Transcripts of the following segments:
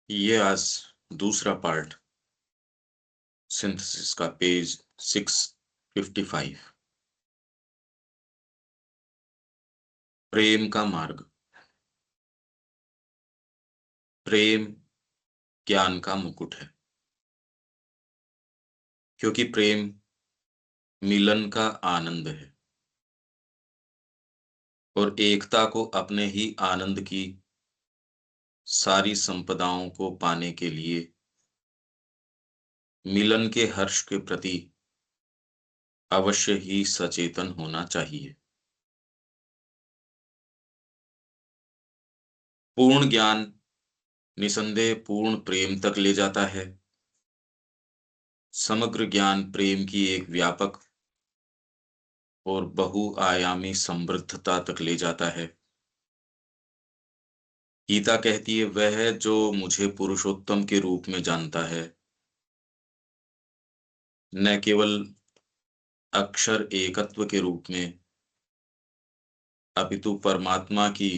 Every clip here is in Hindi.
ये आज दूसरा पार्ट सिंथेसिस का पेज 655। प्रेम का मार्ग। प्रेम ज्ञान का मुकुट है, क्योंकि प्रेम मिलन का आनंद है और एकता को अपने ही आनंद की सारी संपदाओं को पाने के लिए मिलन के हर्ष के प्रति अवश्य ही सचेतन होना चाहिए। पूर्ण ज्ञान निसंदेह पूर्ण प्रेम तक ले जाता है। समग्र ज्ञान प्रेम की एक व्यापक और बहुआयामी समृद्धता तक ले जाता है। गीता कहती है, वह है जो मुझे पुरुषोत्तम के रूप में जानता है, न केवल अक्षर एकत्व के रूप में, अपितु परमात्मा की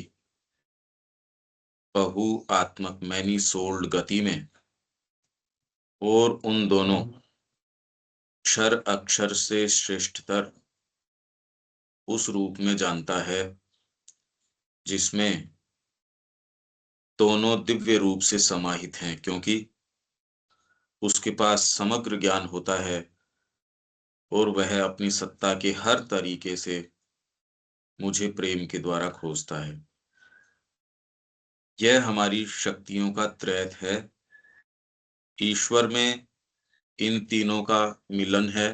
बहुआत्मक मैनी सोल्ड गति में, और उन दोनों क्षर अक्षर से श्रेष्ठतर उस रूप में जानता है जिसमें दोनों दिव्य रूप से समाहित हैं, क्योंकि उसके पास समग्र ज्ञान होता है और वह अपनी सत्ता के हर तरीके से मुझे प्रेम के द्वारा खोजता है। यह हमारी शक्तियों का त्रैत है। ईश्वर में इन तीनों का मिलन है,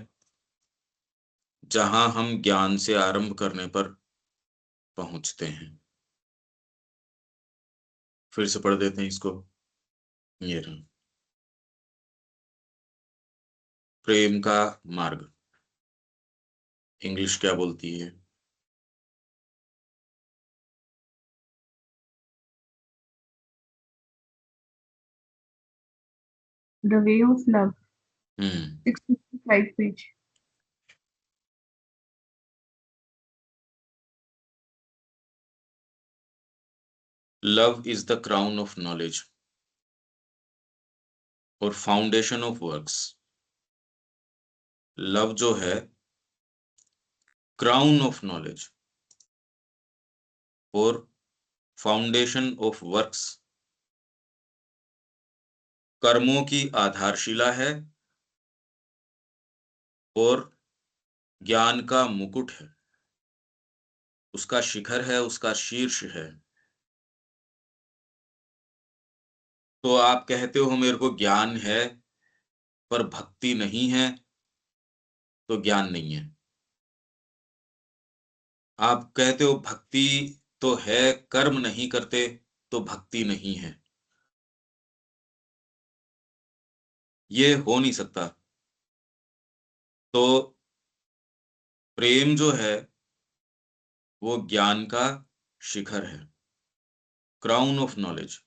जहां हम ज्ञान से आरंभ करने पर पहुंचते हैं। फिर से पढ़ देते हैं इसको। ये रहा, प्रेम का मार्ग। इंग्लिश क्या बोलती है? The Way of Love, hmm 655 page. Love is the crown of knowledge और फाउंडेशन ऑफ वर्क्स। लव जो है क्राउन ऑफ नॉलेज और फाउंडेशन ऑफ वर्क्स, कर्मों की आधारशिला है और ज्ञान का मुकुट है, उसका शिखर है, उसका शीर्ष है। तो आप कहते हो मेरे को ज्ञान है पर भक्ति नहीं है, तो ज्ञान नहीं है। आप कहते हो भक्ति तो है, कर्म नहीं करते, तो भक्ति नहीं है। ये हो नहीं सकता। तो प्रेम जो है वो ज्ञान का शिखर है, क्राउन ऑफ नॉलेज।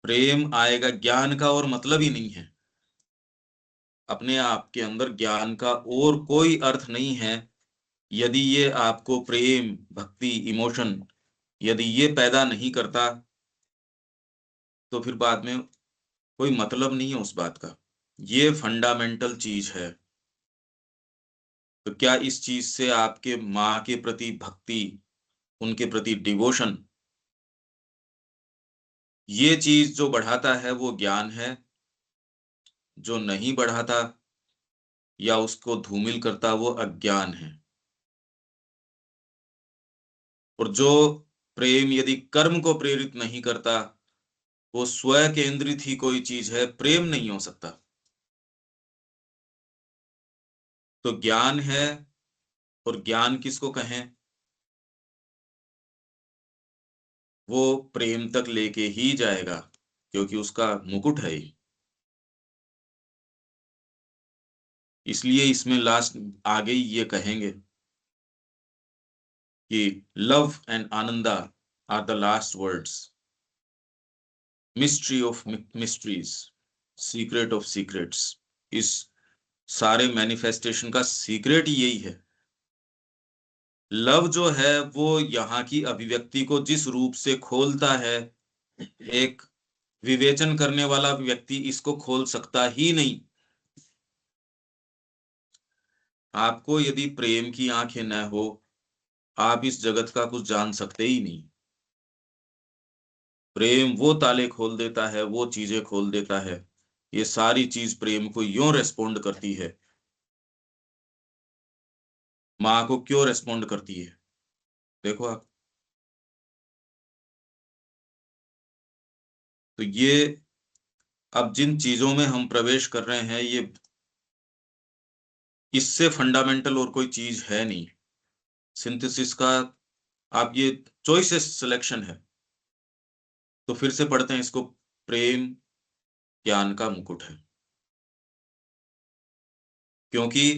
प्रेम आएगा, ज्ञान का और मतलब ही नहीं है। अपने आप के अंदर ज्ञान का और कोई अर्थ नहीं है। यदि ये आपको प्रेम, भक्ति, इमोशन यदि ये पैदा नहीं करता, तो फिर बाद में कोई मतलब नहीं है उस बात का। ये फंडामेंटल चीज है। तो क्या इस चीज से आपके माँ के प्रति भक्ति, उनके प्रति डिवोशन, ये चीज जो बढ़ाता है वो ज्ञान है? जो नहीं बढ़ाता या उसको धूमिल करता वो अज्ञान है। और जो प्रेम यदि कर्म को प्रेरित नहीं करता, वो स्व केंद्रित ही कोई चीज है, प्रेम नहीं हो सकता। तो ज्ञान है, और ज्ञान किसको कहें? वो प्रेम तक लेके ही जाएगा, क्योंकि उसका मुकुट है ही। इसलिए इसमें लास्ट आगे ही ये कहेंगे कि love and ananda are the last words, mystery of mysteries, secret of secrets. इस सारे मैनिफेस्टेशन का सीक्रेट यही है। लव जो है वो यहाँ की अभिव्यक्ति को जिस रूप से खोलता है, एक विवेचन करने वाला व्यक्ति इसको खोल सकता ही नहीं। आपको यदि प्रेम की आंखें न हो, आप इस जगत का कुछ जान सकते ही नहीं। प्रेम वो ताले खोल देता है, वो चीजें खोल देता है। ये सारी चीज प्रेम को यूं रेस्पोंड करती है। माँ को क्यों रेस्पोंड करती है, देखो आप। तो ये अब जिन चीजों में हम प्रवेश कर रहे हैं, ये इससे फंडामेंटल और कोई चीज है नहीं। सिंथेसिस का आप ये चॉइसेस सिलेक्शन है। तो फिर से पढ़ते हैं इसको। प्रेम ज्ञान का मुकुट है, क्योंकि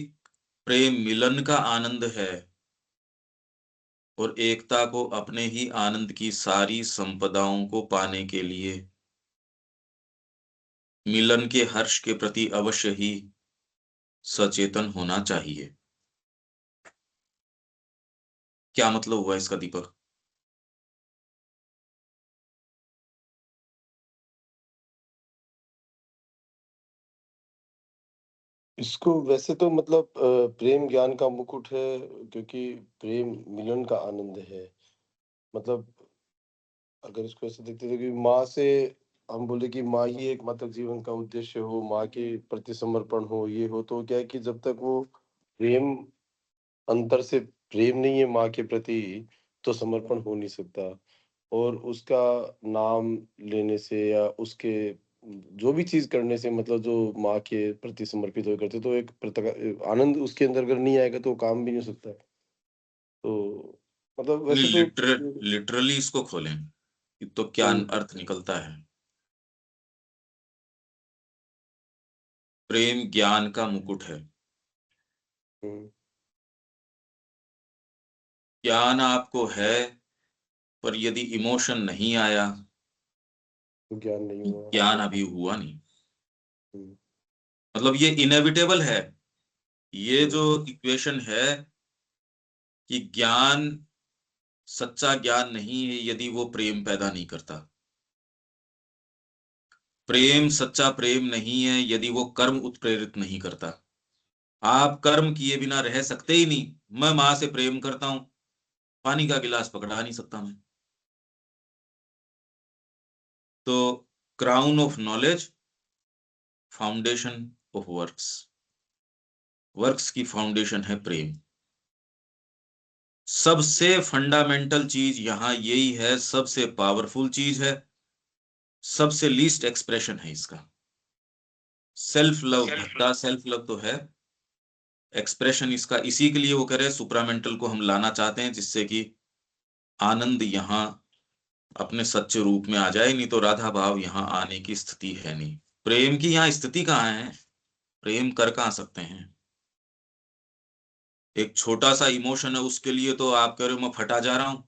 प्रेम मिलन का आनंद है और एकता को अपने ही आनंद की सारी संपदाओं को पाने के लिए मिलन के हर्ष के प्रति अवश्य ही सचेतन होना चाहिए। क्या मतलब हुआ इसका, दीपक? इसको वैसे तो मतलब प्रेम ज्ञान का मुकुट है, क्योंकि प्रेम मिलन का आनंद है। मतलब अगर इसको ऐसे देखते थे कि माँ से हम बोले कि माँ ही एकमात्र जीवन का उद्देश्य हो, माँ के प्रति समर्पण हो, ये हो, तो क्या है कि जब तक वो प्रेम अंतर से प्रेम नहीं है माँ के प्रति, तो समर्पण हो नहीं सकता। और उसका नाम लेने से या उसके जो भी चीज करने से, मतलब जो माँ के प्रति समर्पित हो करते, तो एक आनंद उसके अंदर अगर नहीं आएगा तो वो काम भी नहीं हो सकता। तो मतलब नहीं, वैसे तो लिटरली इसको खोलें तो क्या हम्म, अर्थ निकलता है। प्रेम ज्ञान का मुकुट है। हम्म, ज्ञान आपको है, पर यदि इमोशन नहीं आया, तो ज्ञान नहीं हुआ। ज्ञान अभी हुआ नहीं। हम्म, मतलब ये इनएविटेबल है। ये जो हम्म, इक्वेशन है कि ज्ञान सच्चा ज्ञान नहीं है यदि वो प्रेम पैदा नहीं करता। प्रेम सच्चा प्रेम नहीं है यदि वो कर्म उत्प्रेरित नहीं करता। आप कर्म किए बिना रह सकते ही नहीं। मैं माँ से प्रेम करता हूं, पानी का गिलास पकड़ा नहीं सकता मैं। तो crown of knowledge, foundation of works. Works की फाउंडेशन है प्रेम। सबसे फंडामेंटल चीज यहां यही है, सबसे पावरफुल चीज है, सबसे लीस्ट एक्सप्रेशन है इसका। सेल्फ लव, भद्दा सेल्फ लव तो है, एक्सप्रेशन इसका इसी के लिए वो करे, सुप्रामेंटल को हम लाना चाहते हैं जिससे कि आनंद यहाँ अपने सच्चे रूप में आ जाए। नहीं तो राधा भाव यहाँ आने की स्थिति है नहीं। प्रेम की यहाँ स्थिति कहाँ है? प्रेम कर कहाँ सकते हैं? एक छोटा सा इमोशन है, उसके लिए तो आप कह रहे हो मैं फटा जा रहा हूं,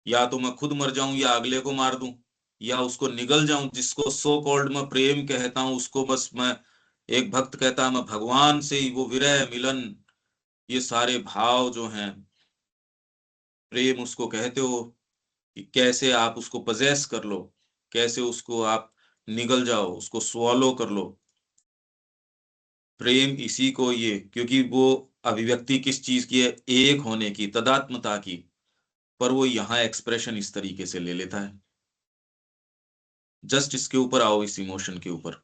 या तो मैं खुद मर जाऊं या अगले को मार दूं या उसको निगल जाऊं। जिसको सो कॉल्ड मैं प्रेम कहता हूं, उसको बस मैं, एक भक्त कहता है मैं भगवान से ही वो विरह मिलन, ये सारे भाव जो हैं प्रेम उसको कहते हो। कि कैसे आप उसको पजेस कर लो, कैसे उसको आप निगल जाओ, उसको स्वॉलो कर लो। प्रेम इसी को ये, क्योंकि वो अभिव्यक्ति किस चीज की है? एक होने की, तदात्मता की। पर वो यहाँ एक्सप्रेशन इस तरीके से ले लेता है। जस्ट इसके ऊपर आओ, इस इमोशन के ऊपर।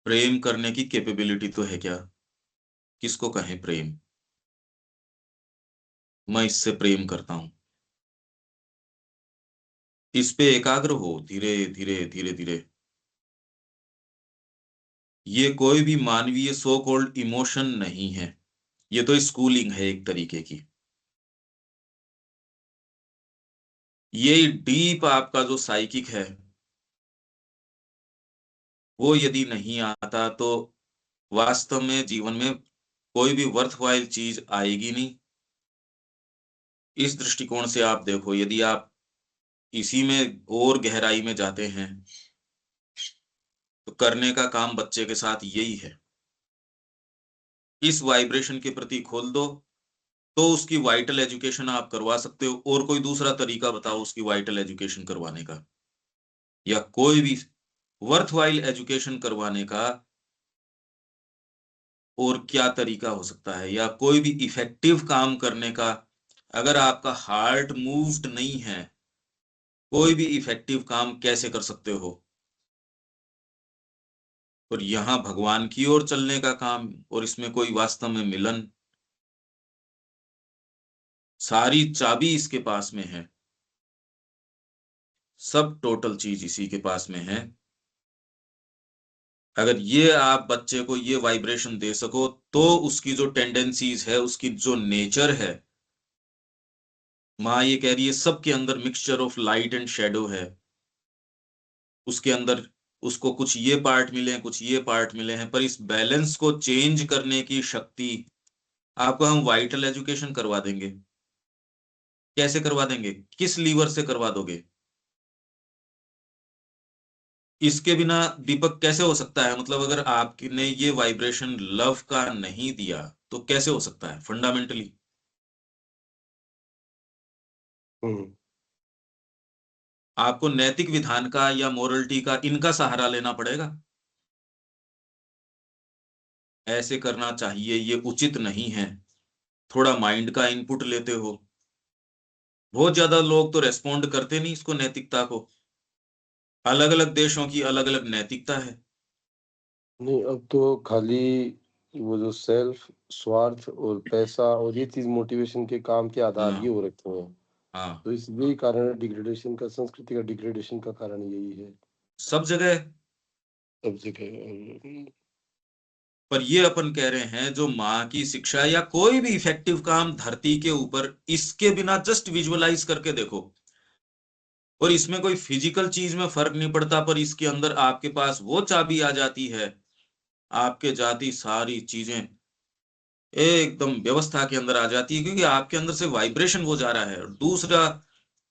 प्रेम करने की कैपेबिलिटी तो है क्या? किसको कहें प्रेम? मैं इससे प्रेम करता हूं। इस पे एकाग्र हो, धीरे धीरे धीरे धीरे। ये कोई भी मानवीय सो कॉल्ड इमोशन नहीं है, ये तो स्कूलिंग है एक तरीके की। ये डीप आपका जो साइकिक है, वो यदि नहीं आता तो वास्तव में जीवन में कोई भी वर्थवाइल चीज आएगी नहीं। इस दृष्टिकोण से आप देखो, यदि आप इसी में और गहराई में जाते हैं तो करने का काम बच्चे के साथ यही है। इस वाइब्रेशन के प्रति खोल दो, तो उसकी वाइटल एजुकेशन आप करवा सकते हो। और कोई दूसरा तरीका बताओ उसकी वाइटल एजुकेशन करवाने का? या कोई भी वर्थवाइल एजुकेशन करवाने का और क्या तरीका हो सकता है, या कोई भी इफेक्टिव काम करने का, अगर आपका हार्ट मूव्ड नहीं है, कोई भी इफेक्टिव काम कैसे कर सकते हो। और यहां भगवान की ओर चलने का काम, और इसमें कोई वास्तव में मिलन, सारी चाबी इसके पास में है, सब टोटल चीज इसी के पास में है। अगर ये आप बच्चे को ये वाइब्रेशन दे सको, तो उसकी जो टेंडेंसीज है, उसकी जो नेचर है, माँ ये कह रही है सबके अंदर mixture of light and shadow है, उसके अंदर उसको कुछ ये पार्ट मिले हैं, कुछ ये पार्ट मिले हैं, पर इस बैलेंस को चेंज करने की शक्ति आपको हम वाइटल एजुकेशन करवा देंगे। कैसे करवा देंगे, किस लीवर से करवा दोगे? इसके बिना दीपक कैसे हो सकता है? मतलब अगर आपने ये वाइब्रेशन लव का नहीं दिया तो कैसे हो सकता है फंडामेंटली? आपको नैतिक विधान का या मोरलिटी का, इनका सहारा लेना पड़ेगा। ऐसे करना चाहिए, ये उचित नहीं है। थोड़ा माइंड का इनपुट लेते हो। बहुत ज्यादा लोग तो रेस्पॉन्ड करते नहीं इसको, नैतिकता को। अलग अलग देशों की अलग अलग नैतिकता है। नहीं, अब तो खाली वो जो सेल्फ स्वार्थ और पैसा और ये चीज मोटिवेशन के काम के आधार ये हाँ हो रखे हैं। हाँ, तो इसलिए कारण डिग्रेडेशन का, संस्कृति का डिग्रेडेशन का कारण यही है सब जगह। सब जगह। पर ये अपन कह रहे हैं जो माँ की शिक्षा या कोई भी इफेक्टिव काम धरती के ऊपर, इसके बिना जस्ट विजुअलाइज करके देखो, और इसमें कोई फिजिकल चीज में फर्क नहीं पड़ता, पर इसके अंदर आपके पास वो चाबी आ जाती है, आपके जाती सारी चीजें एकदम व्यवस्था के अंदर आ जाती है, क्योंकि आपके अंदर से वाइब्रेशन वो जा रहा है। और दूसरा,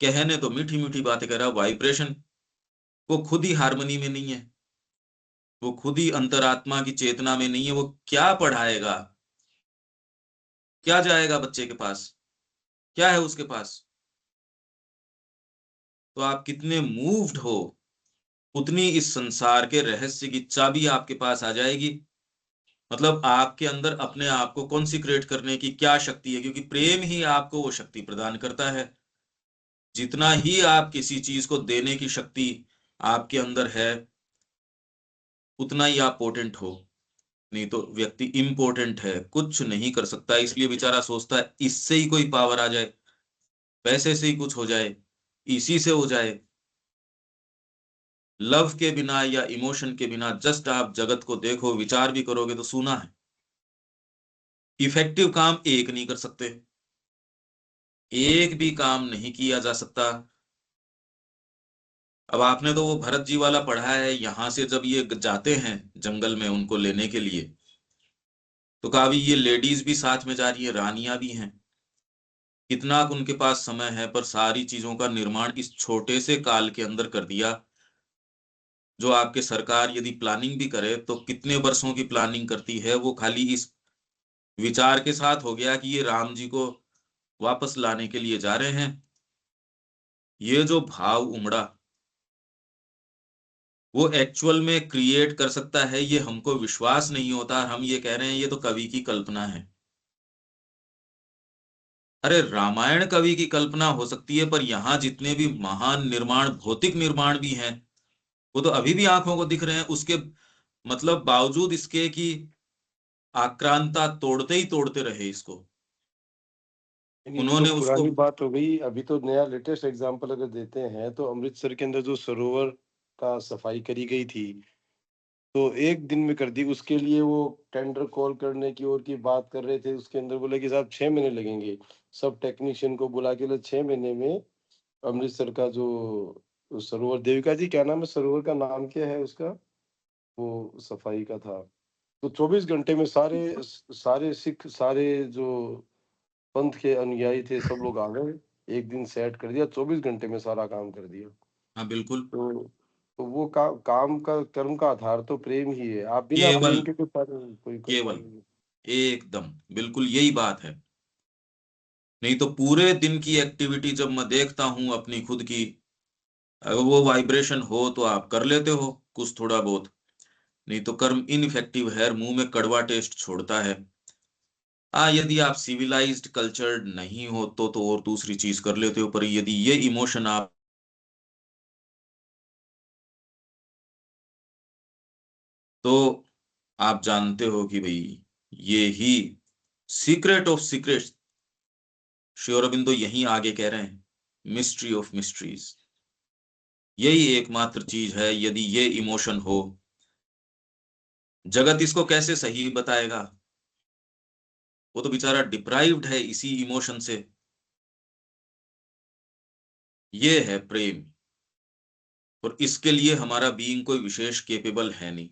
कहने तो मीठी मीठी बातें कह रहा है, वाइब्रेशन वो खुद ही हारमोनी में नहीं है, वो खुद ही अंतरात्मा की चेतना में नहीं है, वो क्या पढ़ाएगा? क्या जाएगा बच्चे के पास? क्या है उसके पास? तो आप कितने मूव्ड हो, उतनी इस संसार के रहस्य की चाबी आपके पास आ जाएगी। मतलब आपके अंदर अपने आप को कॉन्सिक्रेट करने की क्या शक्ति है, क्योंकि प्रेम ही आपको वो शक्ति प्रदान करता है। जितना ही आप किसी चीज को देने की शक्ति आपके अंदर है, उतना ही आप पोटेंट हो। नहीं तो व्यक्ति इम्पोर्टेंट है, कुछ नहीं कर सकता, इसलिए बेचारा सोचता है इससे ही कोई पावर आ जाए, पैसे से ही कुछ हो जाए, इसी से हो जाए। लव के बिना या इमोशन के बिना जस्ट आप जगत को देखो, विचार भी करोगे तो सूना है। इफेक्टिव काम एक नहीं कर सकते, एक भी काम नहीं किया जा सकता। अब आपने तो वो भरत जी वाला पढ़ा है, यहां से जब ये जाते हैं जंगल में उनको लेने के लिए, तो कहा भी ये लेडीज भी साथ में जा रही है, रानियां भी हैं, कितना उनके पास समय है, पर सारी चीजों का निर्माण इस छोटे से काल के अंदर कर दिया। जो आपके सरकार यदि प्लानिंग भी करे तो कितने वर्षों की प्लानिंग करती है, वो खाली इस विचार के साथ हो गया कि ये राम जी को वापस लाने के लिए जा रहे हैं। ये जो भाव उमड़ा, वो एक्चुअल में क्रिएट कर सकता है, ये हमको विश्वास नहीं होता। हम ये कह रहे हैं ये तो कवि की कल्पना है। अरे रामायण कवि की कल्पना हो सकती है, पर यहाँ जितने भी महान निर्माण, भौतिक निर्माण भी हैं, वो तो अभी भी आंखों को दिख रहे हैं। उसके मतलब बावजूद इसके कि आक्रांता तोड़ते ही तोड़ते रहे इसको। ये तो उन्होंने उसको, पुरानी बात हो गई। अभी तो नया लेटेस्ट एग्जांपल अगर देते हैं तो अमृतसर के अंदर जो सरोवर का सफाई करी गई थी, तो एक दिन में कर दी। उसके लिए वो टेंडर कॉल करने की और की बात कर रहे थे, उसके अंदर बोले कि साहब 6 महीने लगेंगे। सब टेक्नीशियन को बुला के ले, 6 महीने में अमृतसर का जो सरोवर, देविका जी क्या नाम है सरोवर का, नाम क्या है उसका, वो सफाई का था। तो 24 घंटे में सारे सारे सिख, सारे जो पंथ के अनुयायी थे, सब लोग आ गए। एक दिन सेट कर दिया, 24 घंटे में सारा काम कर दिया। हाँ बिल्कुल, तो वो काम का, कर्म का आधार तो प्रेम ही है। आप बिना केवल, प्रेम के कोई काम केवल नहीं। एकदम बिल्कुल यही बात है। नहीं तो पूरे दिन की एक्टिविटी जब मैं देखता हूं अपनी खुद की, अगर वो वाइब्रेशन हो तो आप कर लेते हो कुछ थोड़ा बहुत, नहीं तो कर्म इनइफेक्टिव है, मुंह में कड़वा टेस्ट छोड़ता है। यदि आप सिविलाइज्ड कल्चर्ड नहीं हो तो और दूसरी चीज कर लेते हो, पर यदि ये इमोशन आप तो आप जानते हो कि भाई ये ही secret of secrets, Shri Aurobindo यही आगे कह रहे हैं, मिस्ट्री ऑफ मिस्ट्रीज, यही एकमात्र चीज है। यदि ये इमोशन हो, जगत इसको कैसे सही बताएगा? वो तो बेचारा डिप्राइव्ड है इसी इमोशन से। ये है प्रेम, और इसके लिए हमारा बीइंग कोई विशेष केपेबल है नहीं।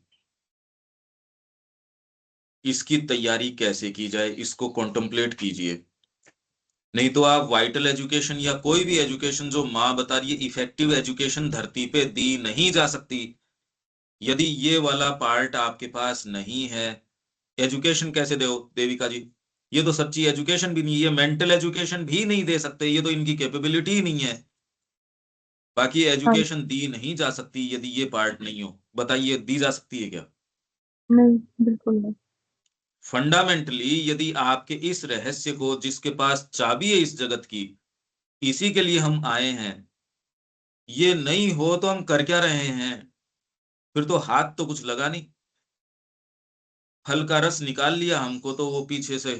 इसकी तैयारी कैसे की जाए, इसको कॉन्टम्पलेट कीजिए। नहीं तो आप वाइटल एजुकेशन या कोई भी एजुकेशन जो माँ बता रही है, इफेक्टिव एजुकेशन धरती पे दी नहीं जा सकती यदि ये वाला पार्ट आपके पास नहीं है। एजुकेशन कैसे दो देविका जी? ये तो सच्ची एजुकेशन भी नहीं, ये मेंटल एजुकेशन भी नहीं दे सकते, ये तो इनकी कैपेबिलिटी ही नहीं है। बाकी हाँ, एजुकेशन दी नहीं जा सकती यदि ये पार्ट नहीं हो। बताइए दी जा सकती है क्या? नहीं, बिल्कुल नहीं। फंडामेंटली यदि आपके इस रहस्य को, जिसके पास चाबी है इस जगत की, इसी के लिए हम आए हैं, ये नहीं हो तो हम कर क्या रहे हैं? फिर तो हाथ तो कुछ लगा नहीं। फल का रस निकाल लिया हमको तो वो पीछे से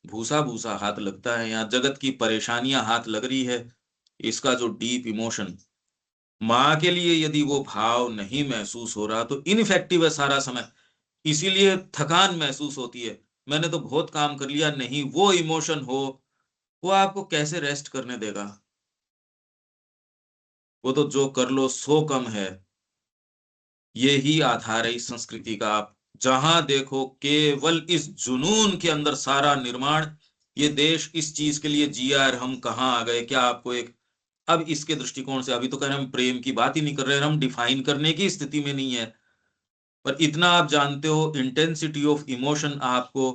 भूसा भूसा हाथ लगता है। यहाँ जगत की परेशानियां हाथ लग रही है। इसका जो डीप इमोशन, माँ के लिए यदि वो भाव नहीं महसूस हो रहा तो इनफेक्टिव है सारा समय, इसीलिए थकान महसूस होती है। मैंने तो बहुत काम कर लिया, नहीं वो इमोशन हो, वो आपको कैसे रेस्ट करने देगा? वो तो जो कर लो सो कम है। ये ही आधार है इस संस्कृति का। आप जहां देखो केवल इस जुनून के अंदर सारा निर्माण। ये देश इस चीज के लिए जिया और हम कहाँ आ गए? क्या आपको एक, अब इसके दृष्टिकोण से अभी तो कह रहे हैं हम प्रेम की बात ही नहीं कर रहे हैं, हम डिफाइन करने की स्थिति में नहीं है। पर इतना आप जानते हो, इंटेंसिटी ऑफ इमोशन आपको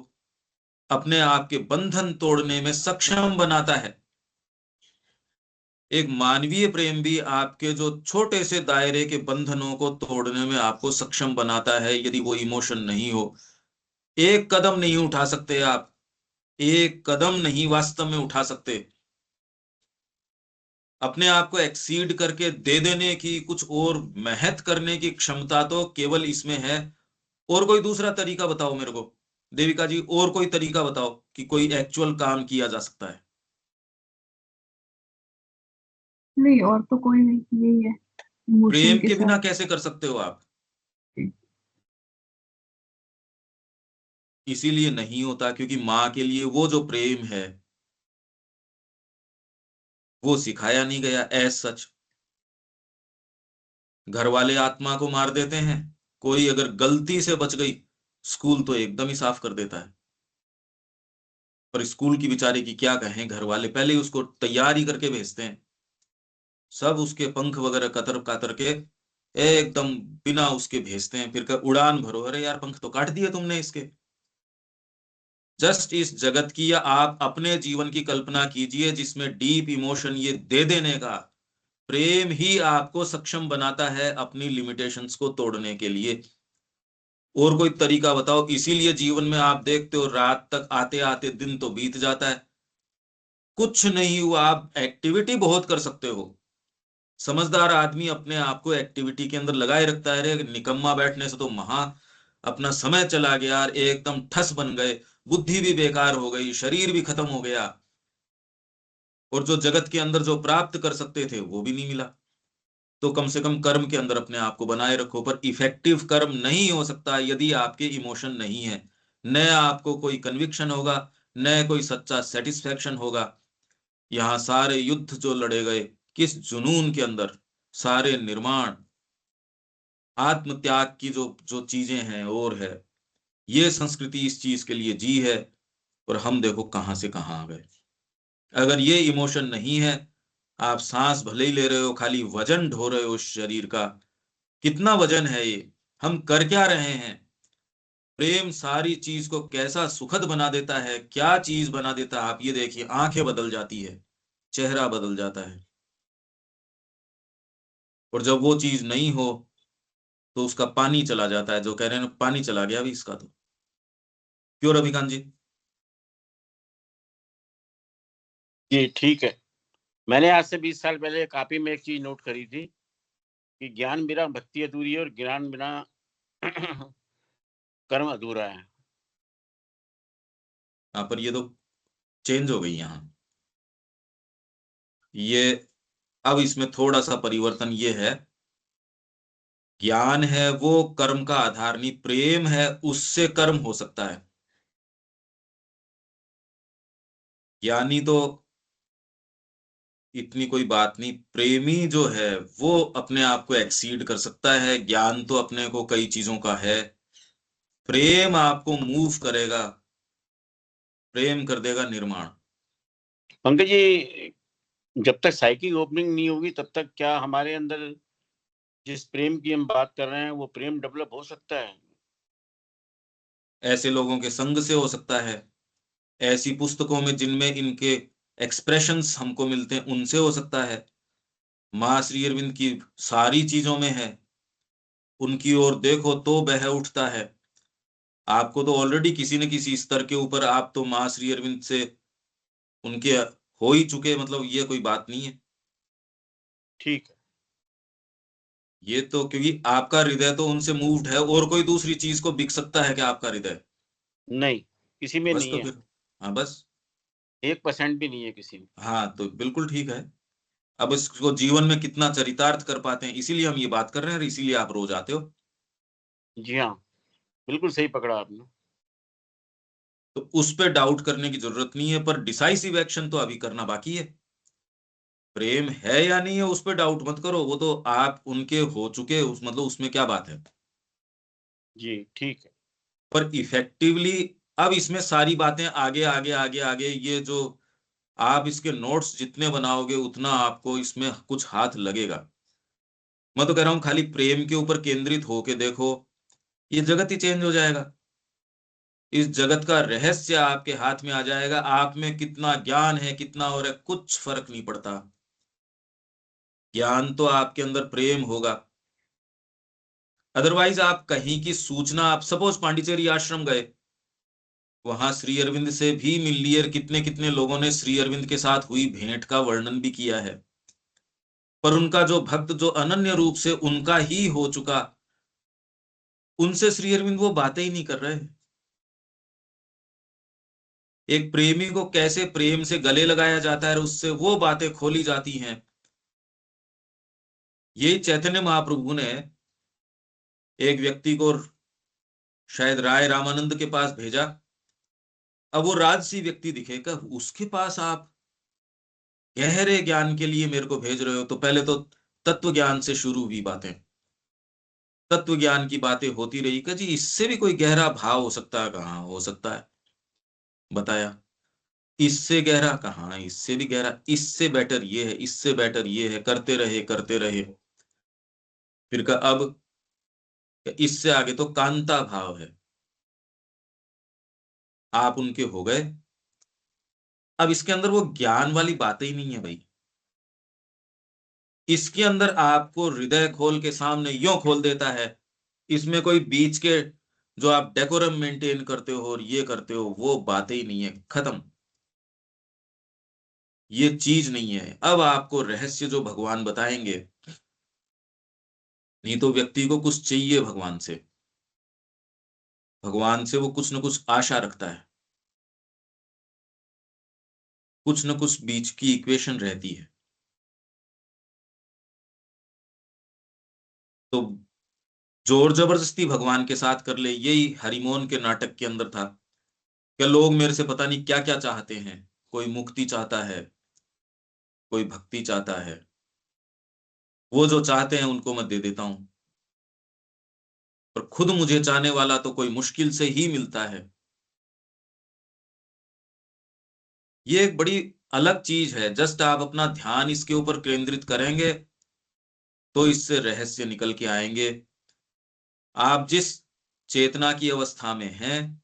अपने आप के बंधन तोड़ने में सक्षम बनाता है। एक मानवीय प्रेम भी आपके जो छोटे से दायरे के बंधनों को तोड़ने में आपको सक्षम बनाता है। यदि वो इमोशन नहीं हो, एक कदम नहीं उठा सकते आप, एक कदम नहीं वास्तव में उठा सकते। अपने आप को एक्सीड करके दे देने की, कुछ और मेहनत करने की क्षमता तो केवल इसमें है। और कोई दूसरा तरीका बताओ मेरे को देविका जी, और कोई तरीका बताओ कि कोई एक्चुअल काम किया जा सकता है। नहीं, और तो कोई नहीं, यही है इमोशन प्रेम के के साथ। बिना कैसे कर सकते हो आप? इसीलिए नहीं होता क्योंकि माँ के लिए वो जो प्रेम है वो सिखाया नहीं गया एज सच। घर वाले आत्मा को मार देते हैं, कोई अगर गलती से बच गई, स्कूल तो एकदम ही साफ कर देता है। पर स्कूल की बेचारे की क्या कहें, घर वाले पहले ही उसको तैयार ही करके भेजते हैं। सब उसके पंख वगैरह कतर कातर के एकदम बिना उसके भेजते हैं, फिर उड़ान भरो। अरे यार पंख तो काट दिए तुमने इसके। जस्ट इस जगत की या आप अपने जीवन की कल्पना कीजिए जिसमें डीप इमोशन ये दे देने का, प्रेम ही आपको सक्षम बनाता है अपनी लिमिटेशंस को तोड़ने के लिए। और कोई तरीका बताओ? इसीलिए जीवन में आप देखते हो रात तक आते आते दिन तो बीत जाता है, कुछ नहीं हुआ। आप एक्टिविटी बहुत कर सकते हो। समझदार आदमी अपने आप को एक्टिविटी के अंदर लगाए रखता है। अरे निकम्मा बैठने से तो महा अपना समय चला गया यार, एकदम ठस बन गए, बुद्धि भी बेकार हो गई, शरीर भी खत्म हो गया, और जो जगत के अंदर जो प्राप्त कर सकते थे वो भी नहीं मिला। तो कम से कम कर्म के अंदर अपने आप को बनाए रखो। पर इफेक्टिव कर्म नहीं हो सकता यदि आपके इमोशन नहीं है। न आपको कोई कन्विक्शन होगा, न कोई सच्चा सेटिस्फैक्शन होगा। यहाँ सारे युद्ध जो लड़े गए किस जुनून के अंदर, सारे निर्माण आत्म त्याग की जो जो चीजें हैं और है, ये संस्कृति इस चीज के लिए जी है। और हम देखो कहां से कहां आ गए। अगर ये इमोशन नहीं है, आप सांस भले ही ले रहे हो, खाली वजन ढो रहे हो उस शरीर का। कितना वजन है ये? हम कर क्या रहे हैं? प्रेम सारी चीज को कैसा सुखद बना देता है, क्या चीज बना देता है। आप ये देखिए, आंखें बदल जाती है, चेहरा बदल जाता है। और जब वो चीज नहीं हो तो उसका पानी चला जाता है, जो कह रहे हैं पानी चला गया अभी इसका। तो क्यों रविकांत जी? जी ठीक है। मैंने आज से 20 साल पहले कॉपी में एक चीज नोट करी थी कि ज्ञान बिना भक्ति अधूरी है और ज्ञान बिना कर्म अधूरा है। यहाँ पर ये तो चेंज हो गई यहाँ। ये अब इसमें थोड़ा सा परिवर्तन ये है, ज्ञान है वो कर्म का आधार नहीं, प्रेम है उससे कर्म हो सकता है। ज्ञानी तो इतनी कोई बात नहीं, प्रेमी जो है वो अपने आप को एक्सीड कर सकता है। ज्ञान तो अपने को कई चीजों का है, प्रेम आपको मूव करेगा, प्रेम कर देगा निर्माण। पंकज जी, जब तक साइकिक ओपनिंग नहीं होगी तब तक क्या हमारे अंदर जिस प्रेम की हम बात कर रहे हैं वो प्रेम डेवलप हो सकता है? ऐसे लोगों के संग से हो सकता है, ऐसी पुस्तकों में जिनमें इनके एक्सप्रेशंस हमको मिलते हैं उनसे हो सकता है। माँ श्री अरविंद की सारी चीजों में है, उनकी ओर देखो तो बह उठता है। आपको तो ऑलरेडी किसी न किसी स्तर के ऊपर आप तो माँ श्री अरविंद से उनके हो ही चुके, मतलब ये कोई बात नहीं है। ठीक है। ये तो क्योंकि आपका हृदय तो उनसे मूव्ड है, और कोई दूसरी चीज को बिक सकता है क्या आपका हृदय? नहीं, किसी में बस नहीं तो है। फिर हाँ बस। 1% भी नहीं है किसी में। हाँ तो बिल्कुल ठीक है। अब इसको जीवन में कितना चरितार्थ कर पाते हैं, इसीलिए हम ये बात कर रहे हैं और इसीलिए आप रोज आते हो। जी हाँ, बिल्कुल सही पकड़ा आपने। तो उस पर डाउट करने की जरूरत नहीं है, पर डिसाइसिव एक्शन तो अभी करना बाकी है। प्रेम है या नहीं है उस पर डाउट मत करो, वो तो आप उनके हो चुके उस मतलब उसमें क्या बात है। जी ठीक है। पर इफेक्टिवली अब इसमें सारी बातें आगे आगे आगे आगे, ये जो आप इसके नोट्स जितने बनाओगे उतना आपको इसमें कुछ हाथ लगेगा। मैं तो कह रहा हूं खाली प्रेम के ऊपर केंद्रित होके देखो, ये जगत ही चेंज हो जाएगा। इस जगत का रहस्य आपके हाथ में आ जाएगा। आप में कितना ज्ञान है कितना और है कुछ फर्क नहीं पड़ता, ज्ञान तो आपके अंदर प्रेम होगा। अदरवाइज आप कहीं की सूचना, आप सपोज पांडिचेरी आश्रम गए, वहां श्री अरविंद से भी मिल लिए, कितने कितने लोगों ने श्री अरविंद के साथ हुई भेंट का वर्णन भी किया है, पर उनका जो भक्त जो अनन्य रूप से उनका ही हो चुका, उनसे श्री अरविंद वो बातें ही नहीं कर रहे। एक प्रेमी को कैसे प्रेम से गले लगाया जाता है और उससे वो बातें खोली जाती हैं। ये चैतन्य महाप्रभु ने एक व्यक्ति को शायद राय रामानंद के पास भेजा। अब वो राजसी व्यक्ति दिखेगा, उसके पास आप गहरे ज्ञान के लिए मेरे को भेज रहे हो? तो पहले तो तत्व ज्ञान से शुरू हुई बातें, तत्व ज्ञान की बातें होती रही कि जी इससे भी कोई गहरा भाव हो सकता है, कहाँ हो सकता है बताया। इससे गहरा कहाँ, इससे भी गहरा, इससे बेटर ये है, इससे बेटर ये है, करते रहे करते रहे। फिर का अब इससे आगे तो कांता भाव है, आप उनके हो गए। अब इसके अंदर वो ज्ञान वाली बातें ही नहीं है भाई। इसके अंदर आपको हृदय खोल के सामने यों खोल देता है, इसमें कोई बीच के जो आप डेकोरम मेंटेन करते हो और ये करते हो वो बातें ही नहीं है, खत्म। ये चीज नहीं है। अब आपको रहस्य जो भगवान बताएंगे, नहीं तो व्यक्ति को कुछ चाहिए भगवान से, भगवान से वो कुछ न कुछ आशा रखता है, कुछ न कुछ बीच की इक्वेशन रहती है। तो जोर जबरदस्ती भगवान के साथ कर ले, यही हरिमोहन के नाटक के अंदर था। क्या लोग मेरे से पता नहीं क्या क्या चाहते हैं, कोई मुक्ति चाहता है, कोई भक्ति चाहता है, वो जो चाहते हैं उनको मैं दे देता हूं, पर खुद मुझे चाहने वाला तो कोई मुश्किल से ही मिलता है। ये एक बड़ी अलग चीज है। जस्ट आप अपना ध्यान इसके ऊपर केंद्रित करेंगे तो इससे रहस्य निकल के आएंगे। आप जिस चेतना की अवस्था में हैं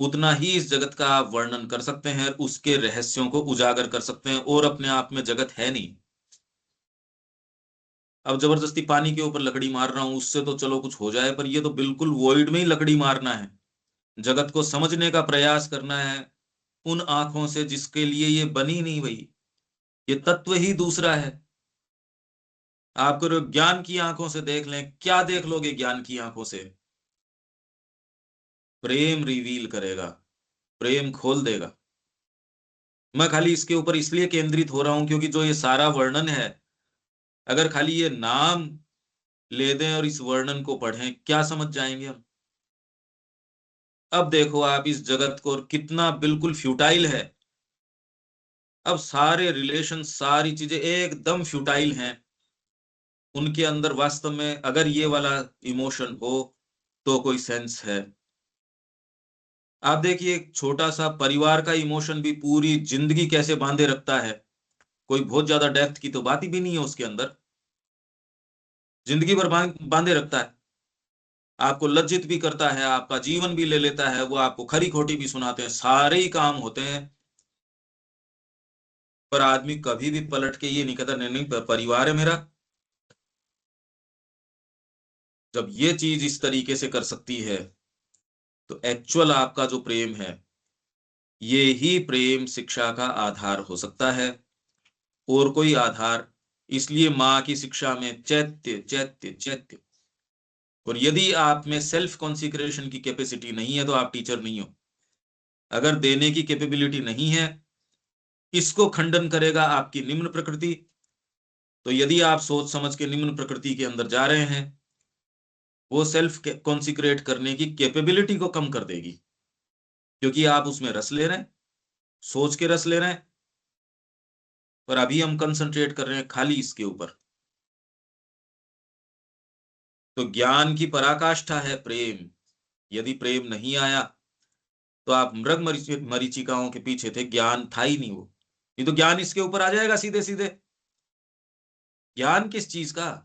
उतना ही इस जगत का आप वर्णन कर सकते हैं, उसके रहस्यों को उजागर कर सकते हैं, और अपने आप में जगत है नहीं। अब जबरदस्ती पानी के ऊपर लकड़ी मार रहा हूं, उससे तो चलो कुछ हो जाए, पर ये तो बिल्कुल वॉइड में ही लकड़ी मारना है। जगत को समझने का प्रयास करना है उन आंखों से जिसके लिए ये बनी नहीं भाई। ये तत्व ही दूसरा है। आप करो ज्ञान की आंखों से देख लें, क्या देख लोगे ज्ञान की आंखों से? प्रेम रिवील करेगा, प्रेम खोल देगा। मैं खाली इसके ऊपर इसलिए केंद्रित हो रहा हूं क्योंकि जो ये सारा वर्णन है, अगर खाली ये नाम ले दें और इस वर्णन को पढ़ें, क्या समझ जाएंगे हम? अब देखो आप इस जगत को कितना बिल्कुल फ्यूटाइल है। अब सारे रिलेशन, सारी चीजें एकदम फ्यूटाइल हैं। उनके अंदर वास्तव में अगर ये वाला इमोशन हो तो कोई सेंस है। आप देखिए एक छोटा सा परिवार का इमोशन भी पूरी जिंदगी कैसे बांधे रखता है। कोई बहुत ज्यादा डेप्थ की तो बात ही भी नहीं है उसके अंदर, जिंदगी भर बांधे रखता है। आपको लज्जित भी करता है, आपका जीवन भी ले लेता है, वो आपको खरी खोटी भी सुनाते हैं, सारे ही काम होते हैं। पर आदमी कभी भी पलट के ये नहीं कहता नहीं नहीं परिवार है मेरा। जब ये चीज इस तरीके से कर सकती है तो एक्चुअल आपका जो प्रेम है, ये ही प्रेम शिक्षा का आधार हो सकता है, और कोई आधार। इसलिए माँ की शिक्षा में चैत्य चैत्य चैत्य। और यदि आप में सेल्फ कॉन्सिक्रेशन की कैपेसिटी नहीं है तो आप टीचर नहीं हो। अगर देने की कैपेबिलिटी नहीं है, इसको खंडन करेगा आपकी निम्न प्रकृति। तो यदि आप सोच समझ के निम्न प्रकृति के अंदर जा रहे हैं, वो सेल्फ कॉन्सिक्रेट करने की कैपेबिलिटी को कम कर देगी, क्योंकि आप उसमें रस ले रहे हैं, सोच के रस ले रहे हैं। पर अभी हम कंसंट्रेट कर रहे हैं खाली इसके ऊपर। तो ज्ञान की पराकाष्ठा है प्रेम। यदि प्रेम नहीं आया तो आप मृग मरीचिकाओं के पीछे थे, ज्ञान था ही नहीं वो। ये तो ज्ञान इसके ऊपर आ जाएगा सीधे सीधे। ज्ञान किस चीज का?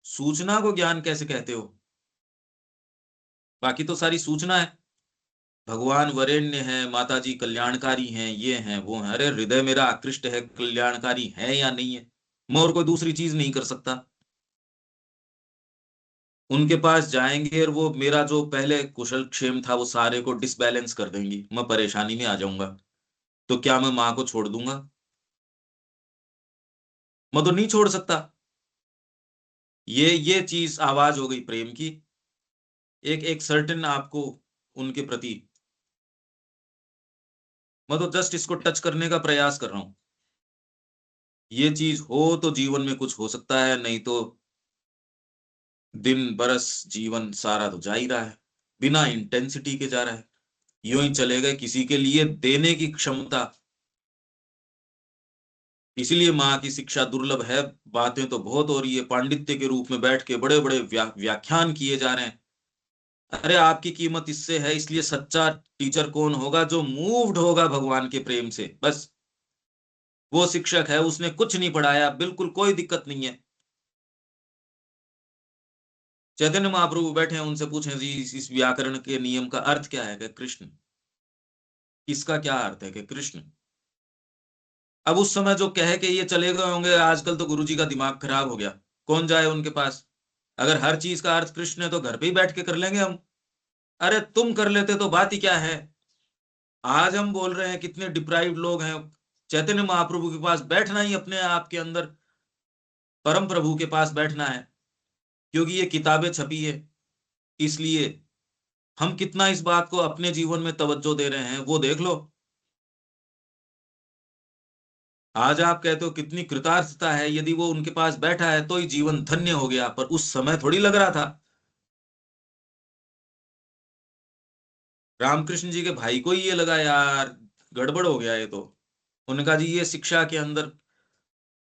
सूचना को ज्ञान कैसे कहते हो? बाकी तो सारी सूचना है। भगवान वरेण्य है, माता जी कल्याणकारी हैं, ये हैं वो हैं। अरे हृदय मेरा आकृष्ट है, कल्याणकारी है या नहीं है, मैं और कोई दूसरी चीज नहीं कर सकता। उनके पास जाएंगे और वो मेरा जो पहले कुशल क्षेम था वो सारे को डिसबैलेंस कर देंगी, मैं परेशानी में आ जाऊंगा। तो क्या मैं माँ को छोड़ दूंगा? मैं तो नहीं छोड़ सकता। ये चीज आवाज हो गई प्रेम की। एक एक सर्टेन आपको उनके प्रति। मैं तो जस्ट इसको टच करने का प्रयास कर रहा हूं। ये चीज हो तो जीवन में कुछ हो सकता है, नहीं तो दिन बरस जीवन सारा तो जा ही रहा है, बिना इंटेंसिटी के जा रहा है। यूं ही चले गए। किसी के लिए देने की क्षमता। इसीलिए माँ की शिक्षा दुर्लभ है। बातें तो बहुत हो रही है, पांडित्य के रूप में बैठ के बड़े बड़े व्याख्यान किए जा रहे हैं। अरे आपकी कीमत इससे है, इसलिए सच्चा टीचर कौन होगा? जो मूव्ड होगा भगवान के प्रेम से, बस वो शिक्षक है। उसने कुछ नहीं पढ़ाया, बिल्कुल कोई दिक्कत नहीं है। चैतन्य महाप्रभु बैठे हैं, उनसे पूछें जी इस व्याकरण के नियम का अर्थ क्या है? कि कृष्ण। इसका क्या अर्थ है? कि कृष्ण। अब उस समय जो कह के ये चले गए होंगे, आजकल तो गुरुजी का दिमाग खराब हो गया, कौन जाए उनके पास? अगर हर चीज का अर्थ कृष्ण है तो घर पे ही बैठ के कर लेंगे हम। अरे तुम कर लेते तो बात ही क्या है। आज हम बोल रहे हैं कितने डिप्राइव्ड लोग हैं। चैतन्य महाप्रभु के पास बैठना ही अपने आप के अंदर परम प्रभु के पास बैठना है, क्योंकि ये किताबें छपी है। इसलिए हम कितना इस बात को अपने जीवन में तवज्जो दे रहे हैं वो देख लो। आज आप कहते हो कितनी कृतार्थता है, यदि वो उनके पास बैठा है तो ही जीवन धन्य हो गया, पर उस समय थोड़ी लग रहा था। रामकृष्ण जी के भाई को ही ये लगा यार गड़बड़ हो गया ये तो। उन्होंने कहा जी ये शिक्षा के अंदर